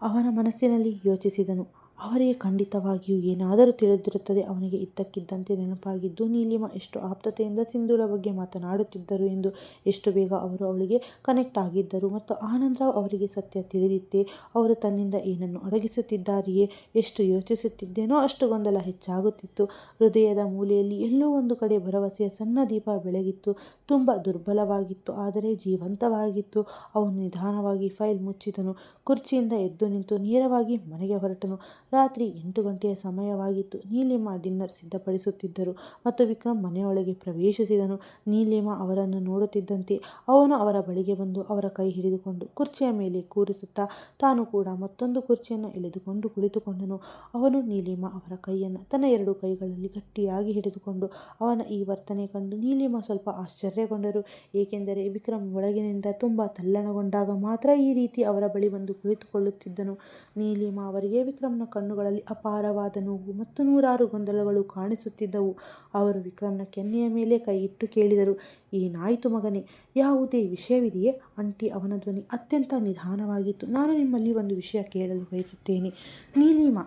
ಅವನ ಮನಸ್ಸಿನಲ್ಲಿ ಯೋಚಿಸಿದನು. ಅವರಿಗೆ ಖಂಡಿತವಾಗಿಯೂ ಏನಾದರೂ ತಿಳಿದಿರುತ್ತದೆ. ಅವನಿಗೆ ಇದ್ದಕ್ಕಿದ್ದಂತೆ ನೆನಪಾಗಿದ್ದು ನೀಲಿಮಾ ಎಷ್ಟು ಆಪ್ತತೆಯಿಂದ ಸಿಂಧುಳ ಬಗ್ಗೆ ಮಾತನಾಡುತ್ತಿದ್ದರು ಎಂದು. ಎಷ್ಟು ಬೇಗ ಅವರು ಅವಳಿಗೆ ಕನೆಕ್ಟ್ ಆಗಿದ್ದರು ಮತ್ತು ಆನಂದರಾವ್ ಅವರಿಗೆ ಸತ್ಯ ತಿಳಿದಿತ್ತೇ? ಅವರು ತನ್ನಿಂದ ಏನನ್ನು ಅಡಗಿಸುತ್ತಿದ್ದಾರೆಯೇ? ಎಷ್ಟು ಯೋಚಿಸುತ್ತಿದ್ದೇನೋ ಅಷ್ಟು ಗೊಂದಲ ಹೆಚ್ಚಾಗುತ್ತಿತ್ತು. ಹೃದಯದ ಮೂಲೆಯಲ್ಲಿ ಎಲ್ಲೋ ಒಂದು ಕಡೆ ಭರವಸೆಯ ಸಣ್ಣ ದೀಪ ಬೆಳಗಿತ್ತು. ತುಂಬ ದುರ್ಬಲವಾಗಿತ್ತು, ಆದರೆ ಜೀವಂತವಾಗಿತ್ತು. ಅವನು ನಿಧಾನವಾಗಿ ಫೈಲ್ ಮುಚ್ಚಿದನು. ಕುರ್ಚಿಯಿಂದ ಎದ್ದು ನಿಂತು ನೇರವಾಗಿ ಮನೆಗೆ ಹೊರಟನು. ರಾತ್ರಿ 8 ಗಂಟೆಯ ಸಮಯವಾಗಿತ್ತು. ನೀಲಿಮಾ ಡಿನ್ನರ್ ಸಿದ್ಧಪಡಿಸುತ್ತಿದ್ದರು ಮತ್ತು ವಿಕ್ರಮ್ ಮನೆಯೊಳಗೆ ಪ್ರವೇಶಿಸಿದನು. ನೀಲಿಮಾ ಅವರನ್ನು ನೋಡುತ್ತಿದ್ದಂತೆ ಅವನು ಅವರ ಬಳಿಗೆ ಬಂದು ಅವರ ಕೈ ಹಿಡಿದುಕೊಂಡು ಕುರ್ಚಿಯ ಮೇಲೆ ಕೂರಿಸುತ್ತಾ ತಾನು ಕೂಡ ಮತ್ತೊಂದು ಕುರ್ಚಿಯನ್ನು ಎಳೆದುಕೊಂಡು ಕುಳಿತುಕೊಂಡನು. ಅವನು ನೀಲಿಮಾ ಅವರ ಕೈಯನ್ನು ತನ್ನ 2 ಕೈಗಳಲ್ಲಿ ಗಟ್ಟಿಯಾಗಿ ಹಿಡಿದುಕೊಂಡು ಅವನ ಈ ವರ್ತನೆ ಕಂಡು ನೀಲಿಮಾ ಸ್ವಲ್ಪ ಆಶ್ಚರ್ಯಗೊಂಡರು. ಏಕೆಂದರೆ ವಿಕ್ರಮ್ ಒಳಗಿನಿಂದ ತುಂಬ ತಲ್ಲಣಗೊಂಡಾಗ ಮಾತ್ರ ಈ ರೀತಿ ಅವರ ಬಳಿ ಬಂದು ಕುಳಿತುಕೊಳ್ಳುತ್ತಿದ್ದನು. ನೀಲಿಮಾ ಅವರಿಗೆ ವಿಕ್ರಮ್ನ ಕಣ್ಣುಗಳಲ್ಲಿ ಅಪಾರವಾದ ನೋವು ಮತ್ತು ನೂರಾರು ಗೊಂದಲಗಳು ಕಾಣಿಸುತ್ತಿದ್ದವು. ಅವರು ವಿಕ್ರಮ್ನ ಕೆನ್ನೆಯ ಮೇಲೆ ಕೈ ಇಟ್ಟು ಕೇಳಿದರು, ಏನಾಯಿತು ಮಗನೇ? ಯಾವುದೇ ವಿಷಯವಿದೆಯೇ? ಆಂಟಿ. ಅವನ ಧ್ವನಿ ಅತ್ಯಂತ ನಿಧಾನವಾಗಿತ್ತು. ನಾನು ನಿಮ್ಮಲ್ಲಿ ಒಂದು ವಿಷಯ ಕೇಳಲು ಬಯಸುತ್ತೇನೆ. ನೀಲಿಮಾ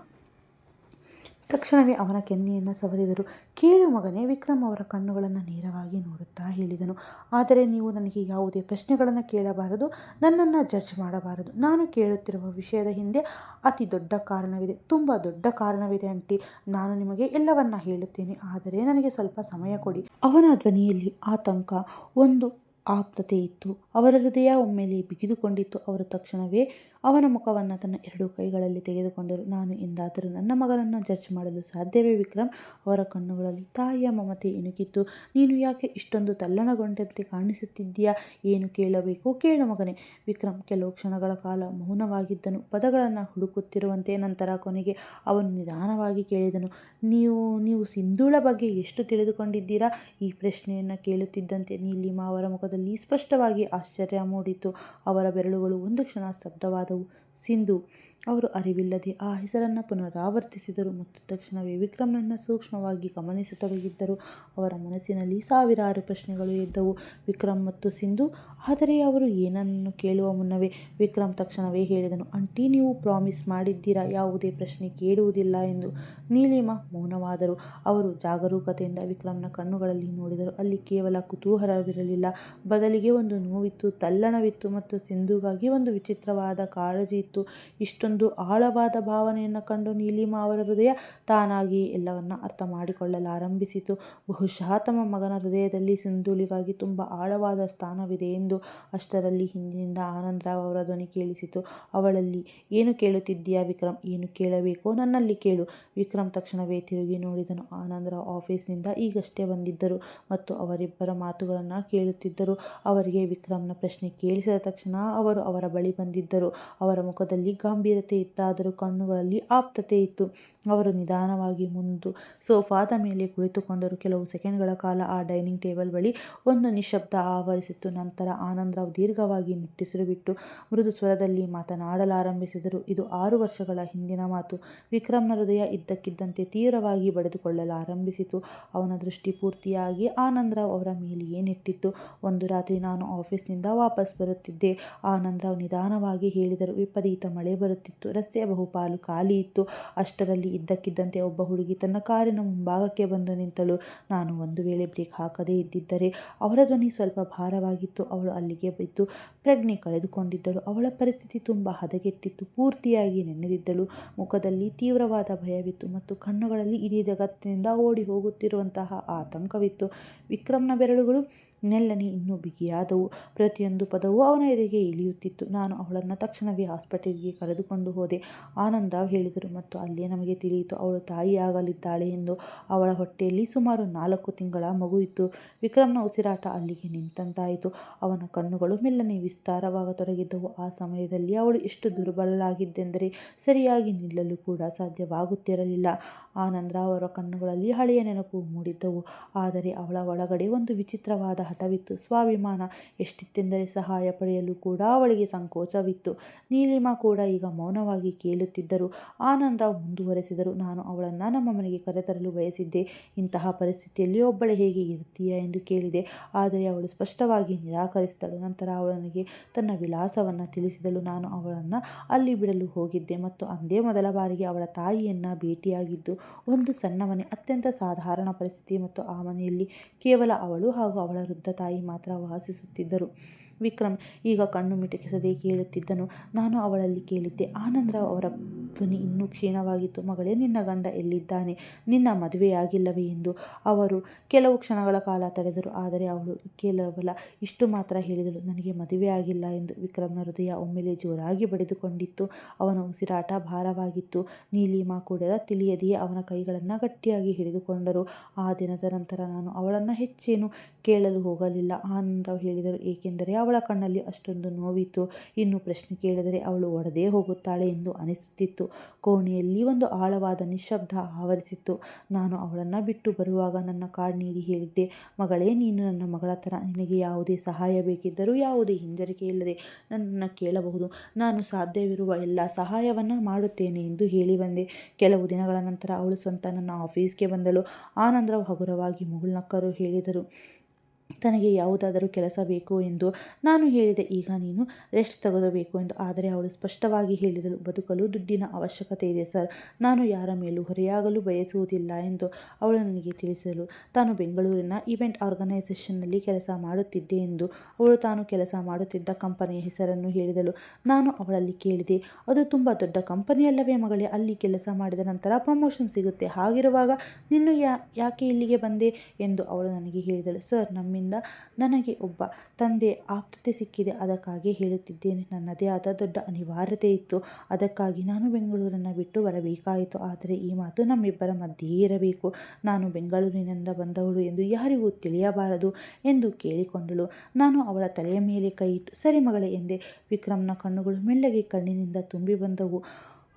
ತಕ್ಷಣವೇ ಅವನ ಕೆನ್ನೆಯನ್ನು ಸವರಿದರು. ಕೇಳು ಮಗನೇ, ವಿಕ್ರಮ್ ಅವರ ಕಣ್ಣುಗಳನ್ನು ನೇರವಾಗಿ ನೋಡುತ್ತಾ ಹೇಳಿದನು. ಆದರೆ ನೀವು ನನಗೆ ಯಾವುದೇ ಪ್ರಶ್ನೆಗಳನ್ನು ಕೇಳಬಾರದು, ನನ್ನನ್ನು ಜಡ್ಜ್ ಮಾಡಬಾರದು. ನಾನು ಕೇಳುತ್ತಿರುವ ವಿಷಯದ ಹಿಂದೆ ಅತಿ ದೊಡ್ಡ ಕಾರಣವಿದೆ, ತುಂಬ ದೊಡ್ಡ ಕಾರಣವಿದೆ ಆಂಟಿ. ನಾನು ನಿಮಗೆ ಎಲ್ಲವನ್ನ ಹೇಳುತ್ತೇನೆ, ಆದರೆ ನನಗೆ ಸ್ವಲ್ಪ ಸಮಯ ಕೊಡಿ. ಅವನ ಧ್ವನಿಯಲ್ಲಿ ಆತಂಕ, ಒಂದು ಆಪ್ತತೆ ಇತ್ತು. ಅವರ ಹೃದಯ ಒಮ್ಮೆಲೆ ಬಿಗಿದುಕೊಂಡಿತ್ತು. ಅವರು ತಕ್ಷಣವೇ ಅವನ ಮುಖವನ್ನು ತನ್ನ 2 ಕೈಗಳಲ್ಲಿ ತೆಗೆದುಕೊಂಡರು. ನಾನು ಎಂದಾದರೂ ನನ್ನ ಮಗನನ್ನು ಜಡ್ಜ್ ಮಾಡಲು ಸಾಧ್ಯವೇ ವಿಕ್ರಮ್? ಅವರ ಕಣ್ಣುಗಳಲ್ಲಿ ತಾಯಿಯ ಮಮತೆ ಇಣುಕಿತ್ತು. ನೀನು ಯಾಕೆ ಇಷ್ಟೊಂದು ತಲ್ಲಣಗೊಂಡಂತೆ ಕಾಣಿಸುತ್ತಿದ್ದೀಯಾ? ಏನು ಕೇಳಬೇಕು? ಕೇಳು ಮಗನೇ. ವಿಕ್ರಮ್ ಕೆಲವು ಕ್ಷಣಗಳ ಕಾಲ ಮೌನವಾಗಿದ್ದನು, ಪದಗಳನ್ನು ಹುಡುಕುತ್ತಿರುವಂತೆ. ನಂತರ ಕೊನೆಗೆ ಅವನು ನಿಧಾನವಾಗಿ ಕೇಳಿದನು, ನೀವು ಸಿಂಧುಳ ಬಗ್ಗೆ ಎಷ್ಟು ತಿಳಿದುಕೊಂಡಿದ್ದೀರಾ? ಈ ಪ್ರಶ್ನೆಯನ್ನು ಕೇಳುತ್ತಿದ್ದಂತೆ ನೀಲಿಮಾ ಅವರ ಮುಖದಲ್ಲಿ ಸ್ಪಷ್ಟವಾಗಿ ಆಶ್ಚರ್ಯ ಮೂಡಿತು. ಅವರ ಬೆರಳುಗಳು ಒಂದು ಕ್ಷಣ ಸ್ತಬ್ಧವಾದವು. ಸಿಂಧು. ಅವರು ಅರಿವಿಲ್ಲದೆ ಆ ಹೆಸರನ್ನು ಪುನರಾವರ್ತಿಸಿದರು ಮತ್ತು ತಕ್ಷಣವೇ ವಿಕ್ರಮ್ನನ್ನು ಸೂಕ್ಷ್ಮವಾಗಿ ಗಮನಿಸತೊಡಗಿದ್ದರು. ಅವರ ಮನಸ್ಸಿನಲ್ಲಿ ಸಾವಿರಾರು ಪ್ರಶ್ನೆಗಳು ಎದ್ದವು. ವಿಕ್ರಮ್ ಮತ್ತು ಸಿಂಧು. ಆದರೆ ಅವರು ಏನನ್ನು ಕೇಳುವ ಮುನ್ನವೇ ವಿಕ್ರಮ್ ತಕ್ಷಣವೇ ಹೇಳಿದನು, ಆಂಟಿ, ನೀವು ಪ್ರಾಮಿಸ್ ಮಾಡಿದ್ದೀರಾ ಯಾವುದೇ ಪ್ರಶ್ನೆ ಕೇಳುವುದಿಲ್ಲ ಎಂದು. ನೀಲಿಮಾ ಮೌನವಾದರು. ಅವರು ಜಾಗರೂಕತೆಯಿಂದ ವಿಕ್ರಮ್ನ ಕಣ್ಣುಗಳಲ್ಲಿ ನೋಡಿದರು. ಅಲ್ಲಿ ಕೇವಲ ಕುತೂಹಲವಿರಲಿಲ್ಲ, ಬದಲಿಗೆ ಒಂದು ನೋವಿತ್ತು, ತಲ್ಲಣವಿತ್ತು ಮತ್ತು ಸಿಂಧುಗಾಗಿ ಒಂದು ವಿಚಿತ್ರವಾದ ಕಾಳಜಿ ಇತ್ತು. ಇಷ್ಟೊಂದು ಆಳವಾದ ಭಾವನೆಯನ್ನು ಕಂಡು ನೀಲಿಮಾ ಅವರ ಹೃದಯ ತಾನಾಗಿಯೇ ಎಲ್ಲವನ್ನ ಅರ್ಥ ಮಾಡಿಕೊಳ್ಳಲಾರಂಭಿಸಿತು. ಬಹುಶಃ ತಮ್ಮ ಮಗನ ಹೃದಯದಲ್ಲಿ ಸಿಂಧುಳಿಗಾಗಿ ತುಂಬ ಆಳವಾದ ಸ್ಥಾನವಿದೆ ಎಂದು. ಅಷ್ಟರಲ್ಲಿ ಹಿಂದಿನಿಂದ ಆನಂದರಾವ್ ಅವರ ಧ್ವನಿ ಕೇಳಿಸಿತು. ಅವಳಲ್ಲಿ. ಏನು ಕೇಳುತ್ತಿದ್ದೀಯಾ ವಿಕ್ರಮ್? ಏನು ಕೇಳಬೇಕೋ ನನ್ನಲ್ಲಿ ಕೇಳು. ವಿಕ್ರಮ್ ತಕ್ಷಣವೇ ತಿರುಗಿ ನೋಡಿದನು. ಆನಂದರಾವ್ ಆಫೀಸ್ನಿಂದ ಈಗಷ್ಟೇ ಬಂದಿದ್ದರು ಮತ್ತು ಅವರಿಬ್ಬರ ಮಾತುಗಳನ್ನು ಕೇಳುತ್ತಿದ್ದರು. ಅವರಿಗೆ ವಿಕ್ರಮ್ನ ಪ್ರಶ್ನೆ ಕೇಳಿಸಿದ ತಕ್ಷಣ ಅವರು ಅವರ ಬಳಿ ಬಂದಿದ್ದರು. ಅವರ ಮುಖದಲ್ಲಿ ಗಂಭೀರತೆ ಇತ್ತಾದರೂ ಕಣ್ಣುಗಳಲ್ಲಿ ಆಪ್ತತೆ ಇತ್ತು. ಅವರು ನಿಧಾನವಾಗಿ ಮುಂದೆ ಸೋಫಾದ ಮೇಲೆ ಕುಳಿತುಕೊಂಡರು. ಕೆಲವು ಸೆಕೆಂಡ್ಗಳ ಕಾಲ ಆ ಡೈನಿಂಗ್ ಟೇಬಲ್ ಬಳಿ ಒಂದು ನಿಶ್ಶಬ್ದ ಆವರಿಸಿತ್ತು. ನಂತರ ಆನಂದರಾವ್ ದೀರ್ಘವಾಗಿ ನಿಟ್ಟುಸಿರು ಬಿಟ್ಟು ಮೃದು ಸ್ವರದಲ್ಲಿ ಮಾತನಾಡಲಾರಂಭಿಸಿದರು. ಇದು 6 ವರ್ಷಗಳ ಹಿಂದಿನ ಮಾತು. ವಿಕ್ರಮ್ನ ಹೃದಯ ಇದ್ದಕ್ಕಿದ್ದಂತೆ ತೀವ್ರವಾಗಿ ಬಡಿದುಕೊಳ್ಳಲಾರಂಭಿಸಿತು. ಅವನ ದೃಷ್ಟಿ ಪೂರ್ತಿಯಾಗಿ ಆನಂದರಾವ್ ಅವರ ಮೇಲೆಯೇ ನೆಟ್ಟಿತ್ತು. ಒಂದು ರಾತ್ರಿ ನಾನು ಆಫೀಸ್ನಿಂದ ವಾಪಸ್ ಬರುತ್ತಿದ್ದೆ, ಆನಂದರಾವ್ ನಿಧಾನವಾಗಿ ಹೇಳಿದರು. ವಿಪರೀತ ಮಳೆ ಬರುತ್ತಿತ್ತು. ರಸ್ತೆಯ ಬಹುಪಾಲು ಖಾಲಿ ಇತ್ತು. ಅಷ್ಟರಲ್ಲಿ ಇದ್ದಕ್ಕಿದ್ದಂತೆ ಒಬ್ಬ ಹುಡುಗಿ ತನ್ನ ಕಾರಿನ ಮುಂಭಾಗಕ್ಕೆ ಬಂದು ನಿಂತಳು. ನಾನು ಒಂದು ವೇಳೆ ಬ್ರೇಕ್ ಹಾಕದೇ ಇದ್ದಿದ್ದರೆ. ಅವರ ಧ್ವನಿ ಸ್ವಲ್ಪ ಭಾರವಾಗಿತ್ತು. ಅವಳು ಅಲ್ಲಿಗೆ ಬಿದ್ದು ಪ್ರಜ್ಞೆ ಕಳೆದುಕೊಂಡಿದ್ದಳು. ಅವಳ ಪರಿಸ್ಥಿತಿ ತುಂಬ ಹದಗೆಟ್ಟಿತ್ತು. ಪೂರ್ತಿಯಾಗಿ ನೆನೆದಿದ್ದಳು. ಮುಖದಲ್ಲಿ ತೀವ್ರವಾದ ಭಯವಿತ್ತು ಮತ್ತು ಕಣ್ಣುಗಳಲ್ಲಿ ಇಡೀ ಜಗತ್ತಿನಿಂದ ಓಡಿ ಹೋಗುತ್ತಿರುವಂತಹ ಆತಂಕವಿತ್ತು. ವಿಕ್ರಮ್ನ ಬೆರಳುಗಳು ನೆಲ್ಲನೆ ಇನ್ನೂ ಬಿಗಿಯಾದವು. ಪ್ರತಿಯೊಂದು ಪದವೂ ಅವನ ಎದೆಗೆ ಇಳಿಯುತ್ತಿತ್ತು. ನಾನು ಅವಳನ್ನು ತಕ್ಷಣವೇ ಆಸ್ಪತ್ರೆಗೆ ಕರೆದುಕೊಂಡು ಹೋದೆ, ಆನಂದರಾವ್ ಹೇಳಿದರು. ಮತ್ತು ಅಲ್ಲೇ ನಮಗೆ ತಿಳಿಯಿತು ಅವಳು ತಾಯಿಯಾಗಲಿದ್ದಾಳೆ ಎಂದು. ಅವಳ ಹೊಟ್ಟೆಯಲ್ಲಿ ಸುಮಾರು 4 ತಿಂಗಳ ಮಗು ಇತ್ತು. ವಿಕ್ರಮ್ನ ಉಸಿರಾಟ ಅಲ್ಲಿಗೆ ನಿಂತಂತಾಯಿತು. ಅವನ ಕಣ್ಣುಗಳು ಮೆಲ್ಲನೆ ವಿಸ್ತಾರವಾಗತೊಡಗಿದ್ದವು. ಆ ಸಮಯದಲ್ಲಿ ಅವಳು ಎಷ್ಟು ದುರ್ಬಲಳಾಗಿದ್ದೆಂದರೆ ಸರಿಯಾಗಿ ನಿಲ್ಲಲು ಕೂಡ ಸಾಧ್ಯವಾಗುತ್ತಿರಲಿಲ್ಲ. ಆನಂದರಾವ್ ಅವರ ಕಣ್ಣುಗಳಲ್ಲಿ ಹಳೆಯ ನೆನಪು ಮೂಡಿದ್ದವು. ಆದರೆ ಅವಳ ಒಳಗಡೆ ಒಂದು ವಿಚಿತ್ರವಾದ ಹಠವಿತ್ತು, ಸ್ವಾಭಿಮಾನ. ಎಷ್ಟಿತ್ತೆಂದರೆ ಸಹಾಯ ಪಡೆಯಲು ಕೂಡ ಅವಳಿಗೆ ಸಂಕೋಚವಿತ್ತು. ನೀಲಿಮಾ ಕೂಡ ಈಗ ಮೌನವಾಗಿ ಕೇಳುತ್ತಿದ್ದರು. ಆನಂದರಾವ್ ಮುಂದುವರೆಸಿದರು. ನಾನು ಅವಳನ್ನು ನಮ್ಮ ಮನೆಗೆ ಕರೆತರಲು ಬಯಸಿದ್ದೆ. ಇಂತಹ ಪರಿಸ್ಥಿತಿಯಲ್ಲಿ ಒಬ್ಬಳೇ ಹೇಗೆ ಇರುತ್ತೀಯಾ ಎಂದು ಕೇಳಿದೆ. ಆದರೆ ಅವಳು ಸ್ಪಷ್ಟವಾಗಿ ನಿರಾಕರಿಸಿದಳು. ನಂತರ ಅವಳು ನನಗೆ ತನ್ನ ವಿಳಾಸವನ್ನು ತಿಳಿಸಿದಳು. ನಾನು ಅವಳನ್ನು ಅಲ್ಲಿ ಬಿಡಲು ಹೋಗಿದ್ದೆ ಮತ್ತು ಅಂದೇ ಮೊದಲ ಬಾರಿಗೆ ಅವಳ ತಾಯಿಯನ್ನು ಭೇಟಿಯಾಗಿದ್ದು. ಒಂದು ಸಣ್ಣ ಮನೆ, ಅತ್ಯಂತ ಸಾಧಾರಣ ಪರಿಸ್ಥಿತಿ, ಮತ್ತು ಆ ಮನೆಯಲ್ಲಿ ಕೇವಲ ಅವಳು ಹಾಗೂ ಅವಳ ವೃದ್ಧ ತಾಯಿ ಮಾತ್ರ ವಾಸಿಸುತ್ತಿದ್ದರು. ವಿಕ್ರಮ್ ಈಗ ಕಣ್ಣು ಮಿಟಕಿಸದೆ ಕೇಳುತ್ತಿದ್ದನು. ನಾನು ಅವಳಲ್ಲಿ ಕೇಳಿದ್ದೆ. ಆನಂದರಾವ್ ಅವರ ಧ್ವನಿ ಇನ್ನೂ ಕ್ಷೀಣವಾಗಿತ್ತು. ಮಗಳೇ, ನಿನ್ನ ಗಂಡ ಎಲ್ಲಿದ್ದಾನೆ? ನಿನ್ನ ಮದುವೆಯಾಗಿಲ್ಲವೇ ಎಂದು. ಅವರು ಕೆಲವು ಕ್ಷಣಗಳ ಕಾಲ ತಡೆದರು. ಆದರೆ ಅವಳು ಕೇವಲ ಇಷ್ಟು ಮಾತ್ರ ಹೇಳಿದಳು, ನನಗೆ ಮದುವೆಯಾಗಿಲ್ಲ ಎಂದು. ವಿಕ್ರಮ್ನ ಹೃದಯ ಒಮ್ಮೆಲೆ ಜೋರಾಗಿ ಬಡಿದುಕೊಂಡಿತ್ತು. ಅವನ ಉಸಿರಾಟ ಭಾರವಾಗಿತ್ತು. ನೀಲಿಮಾ ಕೂಡ ತಿಳಿಯದೆಯೇ ಅವನ ಕೈಗಳನ್ನು ಗಟ್ಟಿಯಾಗಿ ಹಿಡಿದುಕೊಂಡರು. ಆ ದಿನದ ನಂತರ ನಾನು ಅವಳನ್ನು ಹೆಚ್ಚೇನು ಕೇಳಲು ಹೋಗಲಿಲ್ಲ, ಆನಂದರಾವ್ ಹೇಳಿದರು. ಏಕೆಂದರೆ ಅವಳ ಕಣ್ಣಲ್ಲಿ ಅಷ್ಟೊಂದು ನೋವಿತ್ತು. ಇನ್ನು ಪ್ರಶ್ನೆ ಕೇಳಿದರೆ ಅವಳು ಒಡೆದೇ ಹೋಗುತ್ತಾಳೆ ಎಂದು ಅನಿಸುತ್ತಿತ್ತು. ಕೋಣೆಯಲ್ಲಿ ಒಂದು ಆಳವಾದ ನಿಶ್ಶಬ್ದ ಆವರಿಸಿತ್ತು. ನಾನು ಅವಳನ್ನು ಬಿಟ್ಟು ಬರುವಾಗ ನನ್ನ ಕಾರ್ಡ್ ನೀಡಿ ಹೇಳಿದ್ದೆ, ಮಗಳೇ, ನೀನು ನನ್ನ ಮಗಳ ಥರ. ನಿನಗೆ ಯಾವುದೇ ಸಹಾಯ ಬೇಕಿದ್ದರೂ ಯಾವುದೇ ಹಿಂಜರಿಕೆ ಇಲ್ಲದೆ ನನ್ನನ್ನು ಕೇಳಬಹುದು. ನಾನು ಸಾಧ್ಯವಿರುವ ಎಲ್ಲ ಸಹಾಯವನ್ನು ಮಾಡುತ್ತೇನೆ ಎಂದು ಹೇಳಿ ಬಂದೆ. ಕೆಲವು ದಿನಗಳ ನಂತರ ಅವಳು ಸ್ವತಃ ನನ್ನ ಆಫೀಸ್ಗೆ ಬಂದಳು. ಆನಂದರಾವ್ ಹಗುರವಾಗಿ ಮುಗುಳ್ನಕ್ಕರು. ಹೇಳಿದರು, ತನಗೆ ಯಾವುದಾದರೂ ಕೆಲಸ ಬೇಕು ಎಂದು. ನಾನು ಹೇಳಿದೆ, ಈಗ ನೀನು ರೆಸ್ಟ್ ತೆಗೆದುಬೇಕು ಎಂದು. ಆದರೆ ಅವಳು ಸ್ಪಷ್ಟವಾಗಿ ಹೇಳಿದಳು, ಬದುಕಲು ದುಡ್ಡಿನ ಅವಶ್ಯಕತೆ ಇದೆ ಸರ್. ನಾನು ಯಾರ ಮೇಲೂ ಹೊರೆಯಾಗಲು ಬಯಸುವುದಿಲ್ಲ ಎಂದು ಅವಳು ನನಗೆ ತಿಳಿಸಿದಳು. ತಾನು ಬೆಂಗಳೂರಿನ ಈವೆಂಟ್ ಆರ್ಗನೈಸೇಷನ್ನಲ್ಲಿ ಕೆಲಸ ಮಾಡುತ್ತಿದ್ದೆ ಎಂದು. ಅವಳು ತಾನು ಕೆಲಸ ಮಾಡುತ್ತಿದ್ದ ಕಂಪನಿಯ ಹೆಸರನ್ನು ಹೇಳಿದಳು. ನಾನು ಅವಳಲ್ಲಿ ಕೇಳಿದೆ, ಅದು ತುಂಬ ದೊಡ್ಡ ಕಂಪನಿಯಲ್ಲವೇ ಮಗಳೇ? ಅಲ್ಲಿ ಕೆಲಸ ಮಾಡಿದ ನಂತರ ಪ್ರಮೋಷನ್ ಸಿಗುತ್ತೆ. ಹಾಗಿರುವಾಗ ನೀನು ಯಾಕೆ ಇಲ್ಲಿಗೆ ಬಂದೆ ಎಂದು ಅವಳು ನನಗೆ ಹೇಳಿದಳು. ಸರ್, ನಮ್ಮಿಂದ ನನಗೆ ಒಬ್ಬ ತಂದೆ ಆಪ್ತತೆ ಸಿಕ್ಕಿದೆ. ಅದಕ್ಕಾಗಿ ಹೇಳುತ್ತಿದ್ದೇನೆ. ನನ್ನದೇ ಆದ ದೊಡ್ಡ ಅನಿವಾರ್ಯತೆ ಇತ್ತು. ಅದಕ್ಕಾಗಿ ನಾನು ಬೆಂಗಳೂರನ್ನು ಬಿಟ್ಟು ಬರಬೇಕಾಯಿತು. ಆದರೆ ಈ ಮಾತು ನಮ್ಮಿಬ್ಬರ ಮಧ್ಯೆಯೇ ಇರಬೇಕು. ನಾನು ಬೆಂಗಳೂರಿನಿಂದ ಬಂದವಳು ಎಂದು ಯಾರಿಗೂ ತಿಳಿಯಬಾರದು ಎಂದು ಕೇಳಿಕೊಂಡಳು. ನಾನು ಅವಳ ತಲೆಯ ಮೇಲೆ ಕೈ ಇಟ್ಟು, ಸರಿ ಮಗಳೇ ಎಂದೆ. ವಿಕ್ರಮ್ನ ಕಣ್ಣುಗಳು ಮೆಲ್ಲಗೆ ಕಣ್ಣಿನಿಂದ ತುಂಬಿ ಬಂದವು.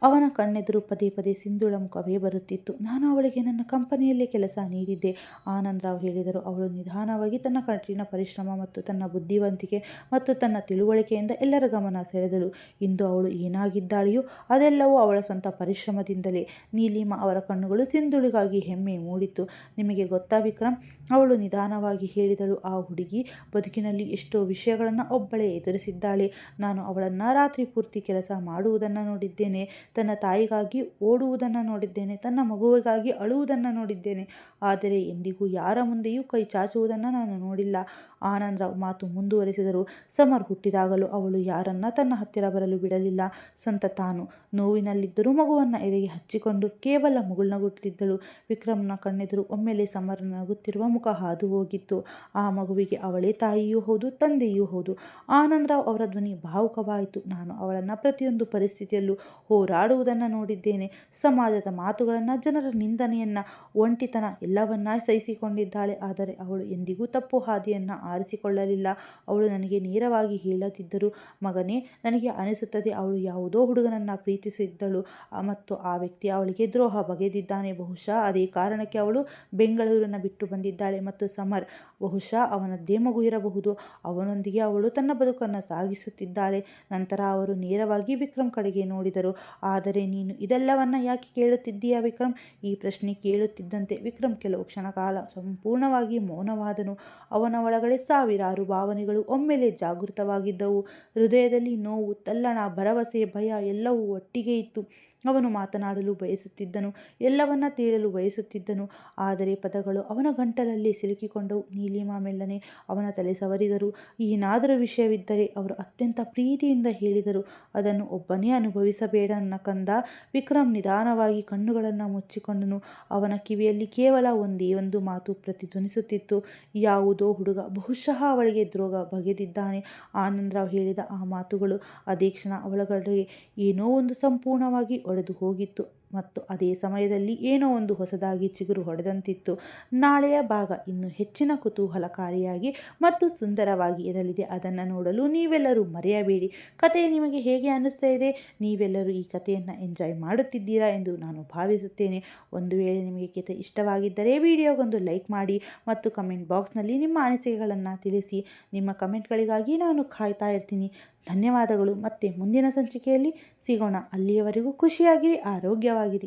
ಅವನ ಕಣ್ಣೆದುರು ಪದೇ ಪದೇ ಸಿಂಧುಳ ಮುಖವೇ ಬರುತ್ತಿತ್ತು. ನಾನು ಅವಳಿಗೆ ನನ್ನ ಕಂಪನಿಯಲ್ಲೇ ಕೆಲಸ ನೀಡಿದ್ದೆ, ಆನಂದರಾವ್ ಹೇಳಿದರು. ಅವಳು ನಿಧಾನವಾಗಿ ತನ್ನ ಕಠಿಣ ಪರಿಶ್ರಮ ಮತ್ತು ತನ್ನ ಬುದ್ಧಿವಂತಿಕೆ ಮತ್ತು ತನ್ನ ತಿಳುವಳಿಕೆಯಿಂದ ಎಲ್ಲರ ಗಮನ ಸೆಳೆದಳು. ಇಂದು ಅವಳು ಏನಾಗಿದ್ದಾಳೆಯೋ ಅದೆಲ್ಲವೂ ಅವಳ ಸ್ವಂತ ಪರಿಶ್ರಮದಿಂದಲೇ. ನೀಲಿಮಾ ಅವರ ಕಣ್ಣುಗಳು ಸಿಂಧುಳಿಗಾಗಿ ಹೆಮ್ಮೆ ಮೂಡಿತು. ನಿಮಗೆ ಗೊತ್ತಾ ವಿಕ್ರಮ್, ಅವಳು ನಿಧಾನವಾಗಿ ಹೇಳಿದಳು, ಆ ಹುಡುಗಿ ಬದುಕಿನಲ್ಲಿ ಎಷ್ಟೋ ವಿಷಯಗಳನ್ನು ಒಬ್ಬಳೇ ಎದುರಿಸಿದ್ದಾಳೆ. ನಾನು ಅವಳನ್ನು ರಾತ್ರಿ ಪೂರ್ತಿ ಕೆಲಸ ಮಾಡುವುದನ್ನು ನೋಡಿದ್ದೇನೆ, ತನ್ನ ತಾಯಿಗಾಗಿ ಓಡುವುದನ್ನು ನೋಡಿದ್ದೇನೆ, ತನ್ನ ಮಗುವಿಗಾಗಿ ಅಳುವುದನ್ನು ನೋಡಿದ್ದೇನೆ. ಆದರೆ ಎಂದಿಗೂ ಯಾರ ಮುಂದೆಯೂ ಕೈ ಚಾಚುವುದನ್ನು ನಾನು ನೋಡಿಲ್ಲ. ಆನಂದರಾವ್ ಮಾತು ಮುಂದುವರೆಸಿದರು. ಸಮರ್ ಹುಟ್ಟಿದಾಗಲೂ ಅವಳು ಯಾರನ್ನ ತನ್ನ ಹತ್ತಿರ ಬರಲು ಬಿಡಲಿಲ್ಲ. ಸ್ವಂತ ತಾನು ನೋವಿನಲ್ಲಿದ್ದರೂ ಮಗುವನ್ನು ಎದೆಗೆ ಹಚ್ಚಿಕೊಂಡು ಕೇವಲ ಮುಗುಳ್ನಗುತ್ತಿದ್ದಳು. ವಿಕ್ರಮ್ನ ಕಣ್ಣೆದುರು ಒಮ್ಮೆಲೆ ಸಮರ್ ನಗುತ್ತಿರುವ ಮುಖ ಹಾದು ಹೋಗಿತ್ತು. ಆ ಮಗುವಿಗೆ ಅವಳೇ ತಾಯಿಯೂ ಹೌದು, ತಂದೆಯೂ ಹೌದು. ಆನಂದರಾವ್ ಅವರ ಧ್ವನಿ ಭಾವುಕವಾಯಿತು. ನಾನು ಅವಳನ್ನು ಪ್ರತಿಯೊಂದು ಪರಿಸ್ಥಿತಿಯಲ್ಲೂ ಹೋರಾಡುವುದನ್ನು ನೋಡಿದ್ದೇನೆ. ಸಮಾಜದ ಮಾತುಗಳನ್ನು, ಜನರ ನಿಂದನೆಯನ್ನು, ಒಂಟಿತನ ಎಲ್ಲವನ್ನ ಸಹಿಸಿಕೊಂಡಿದ್ದಾಳೆ. ಆದರೆ ಅವಳು ಎಂದಿಗೂ ತಪ್ಪು ಹಾದಿಯನ್ನು ಆರಿಸಿಕೊಳ್ಳಲಿಲ್ಲ. ಅವಳು ನನಗೆ ನೇರವಾಗಿ ಹೇಳದಿದ್ದರು, ಮಗನೇ, ನನಗೆ ಅನಿಸುತ್ತದೆ ಅವಳು ಯಾವುದೋ ಹುಡುಗನನ್ನು ಪ್ರೀತಿಸಿದ್ದಳು ಮತ್ತು ಆ ವ್ಯಕ್ತಿ ಅವಳಿಗೆ ದ್ರೋಹ ಬಗೆದಿದ್ದಾನೆ. ಬಹುಶಃ ಅದೇ ಕಾರಣಕ್ಕೆ ಅವಳು ಬೆಂಗಳೂರನ್ನು ಬಿಟ್ಟು ಬಂದಿದ್ದಾಳೆ. ಮತ್ತು ಸಮರ್, ಬಹುಶಃ ಅವನದ್ದೇ ಮಗು ಇರಬಹುದು. ಅವನೊಂದಿಗೆ ಅವಳು ತನ್ನ ಬದುಕನ್ನು ಸಾಗಿಸುತ್ತಿದ್ದಾಳೆ. ನಂತರ ಅವರು ನೇರವಾಗಿ ವಿಕ್ರಮ್ ಕಡೆಗೆ ನೋಡಿದರು. ಆದರೆ ನೀನು ಇದೆಲ್ಲವನ್ನ ಯಾಕೆ ಕೇಳುತ್ತಿದ್ದೀಯಾ ವಿಕ್ರಮ್? ಈ ಪ್ರಶ್ನೆ ಕೇಳುತ್ತಿದ್ದಂತೆ ವಿಕ್ರಮ್ ಕೆಲವು ಕ್ಷಣಕಾಲ ಸಂಪೂರ್ಣವಾಗಿ ಮೌನವಾದನು. ಅವನ ಒಳಗಡೆ ಸಾವಿರಾರು ಭಾವನೆಗಳು ಒಮ್ಮೆಲೆ ಜಾಗೃತವಾಗಿದ್ದವು. ಹೃದಯದಲ್ಲಿ ನೋವು, ತಲ್ಲಣ, ಭರವಸೆ, ಭಯ ಎಲ್ಲವೂ ಒಟ್ಟಿಗೆ ಇತ್ತು. ಅವನು ಮಾತನಾಡಲು ಬಯಸುತ್ತಿದ್ದನು, ಎಲ್ಲವನ್ನ ತೇಳಲು ಬಯಸುತ್ತಿದ್ದನು. ಆದರೆ ಪದಗಳು ಅವನ ಗಂಟಲಲ್ಲಿ ಸಿಲುಕಿಕೊಂಡವು. ನೀಲಿಮಾ ಮೆಲ್ಲನೆ ಅವನ ತಲೆ ಸವರಿದರು. ಏನಾದರೂ ವಿಷಯವಿದ್ದರೆ ಅವರು ಅತ್ಯಂತ ಪ್ರೀತಿಯಿಂದ ಹೇಳಿದರು. ಅದನ್ನು ಒಬ್ಬನೇ ಅನುಭವಿಸಬೇಡ ನನ್ನ ಕಂದ. ವಿಕ್ರಮ್ ನಿಧಾನವಾಗಿ ಕಣ್ಣುಗಳನ್ನು ಮುಚ್ಚಿಕೊಂಡನು. ಅವನ ಕಿವಿಯಲ್ಲಿ ಕೇವಲ ಒಂದೇ ಒಂದು ಮಾತು ಪ್ರತಿಧ್ವನಿಸುತ್ತಿತ್ತು. ಯಾವುದೋ ಹುಡುಗ ಬಹುಶಃ ಅವಳಿಗೆ ದ್ರೋಹ ಬಗೆದಿದ್ದಾನೆ. ಆನಂದರಾವ್ ಹೇಳಿದ ಆ ಮಾತುಗಳು. ಅದೇ ಕ್ಷಣ ಅವಳೊಳಗೆ ಏನೋ ಒಂದು ಸಂಪೂರ್ಣವಾಗಿ ಒಡೆದು ಹೋಗಿತ್ತು ಮತ್ತು ಅದೇ ಸಮಯದಲ್ಲಿ ಏನೋ ಒಂದು ಹೊಸದಾಗಿ ಚಿಗುರು ಹೊಡೆದಂತಿತ್ತು. ನಾಳೆಯ ಭಾಗ ಇನ್ನೂ ಹೆಚ್ಚಿನ ಕುತೂಹಲಕಾರಿಯಾಗಿ ಮತ್ತು ಸುಂದರವಾಗಿ ಇರಲಿದೆ. ಅದನ್ನು ನೋಡಲು ನೀವೆಲ್ಲರೂ ಮರೆಯಬೇಡಿ. ಕತೆ ನಿಮಗೆ ಹೇಗೆ ಅನ್ನಿಸ್ತಾ ಇದೆ? ನೀವೆಲ್ಲರೂ ಈ ಕಥೆಯನ್ನು ಎಂಜಾಯ್ ಮಾಡುತ್ತಿದ್ದೀರಾ ಎಂದು ನಾನು ಭಾವಿಸುತ್ತೇನೆ. ಒಂದು ವೇಳೆ ನಿಮಗೆ ಕತೆ ಇಷ್ಟವಾಗಿದ್ದರೆ ವಿಡಿಯೋಗೊಂದು ಲೈಕ್ ಮಾಡಿ ಮತ್ತು ಕಮೆಂಟ್ ಬಾಕ್ಸ್ನಲ್ಲಿ ನಿಮ್ಮ ಅನಿಸಿಕೆಗಳನ್ನು ತಿಳಿಸಿ. ನಿಮ್ಮ ಕಮೆಂಟ್ಗಳಿಗಾಗಿ ನಾನು ಕಾಯ್ತಾ ಇರ್ತೀನಿ. ಧನ್ಯವಾದಗಳು. ಮತ್ತೆ ಮುಂದಿನ ಸಂಚಿಕೆಯಲ್ಲಿ ಸಿಗೋಣ. ಅಲ್ಲಿಯವರೆಗೂ ಖುಷಿಯಾಗಿರಿ, ಆರೋಗ್ಯವಾಗಿರಿ.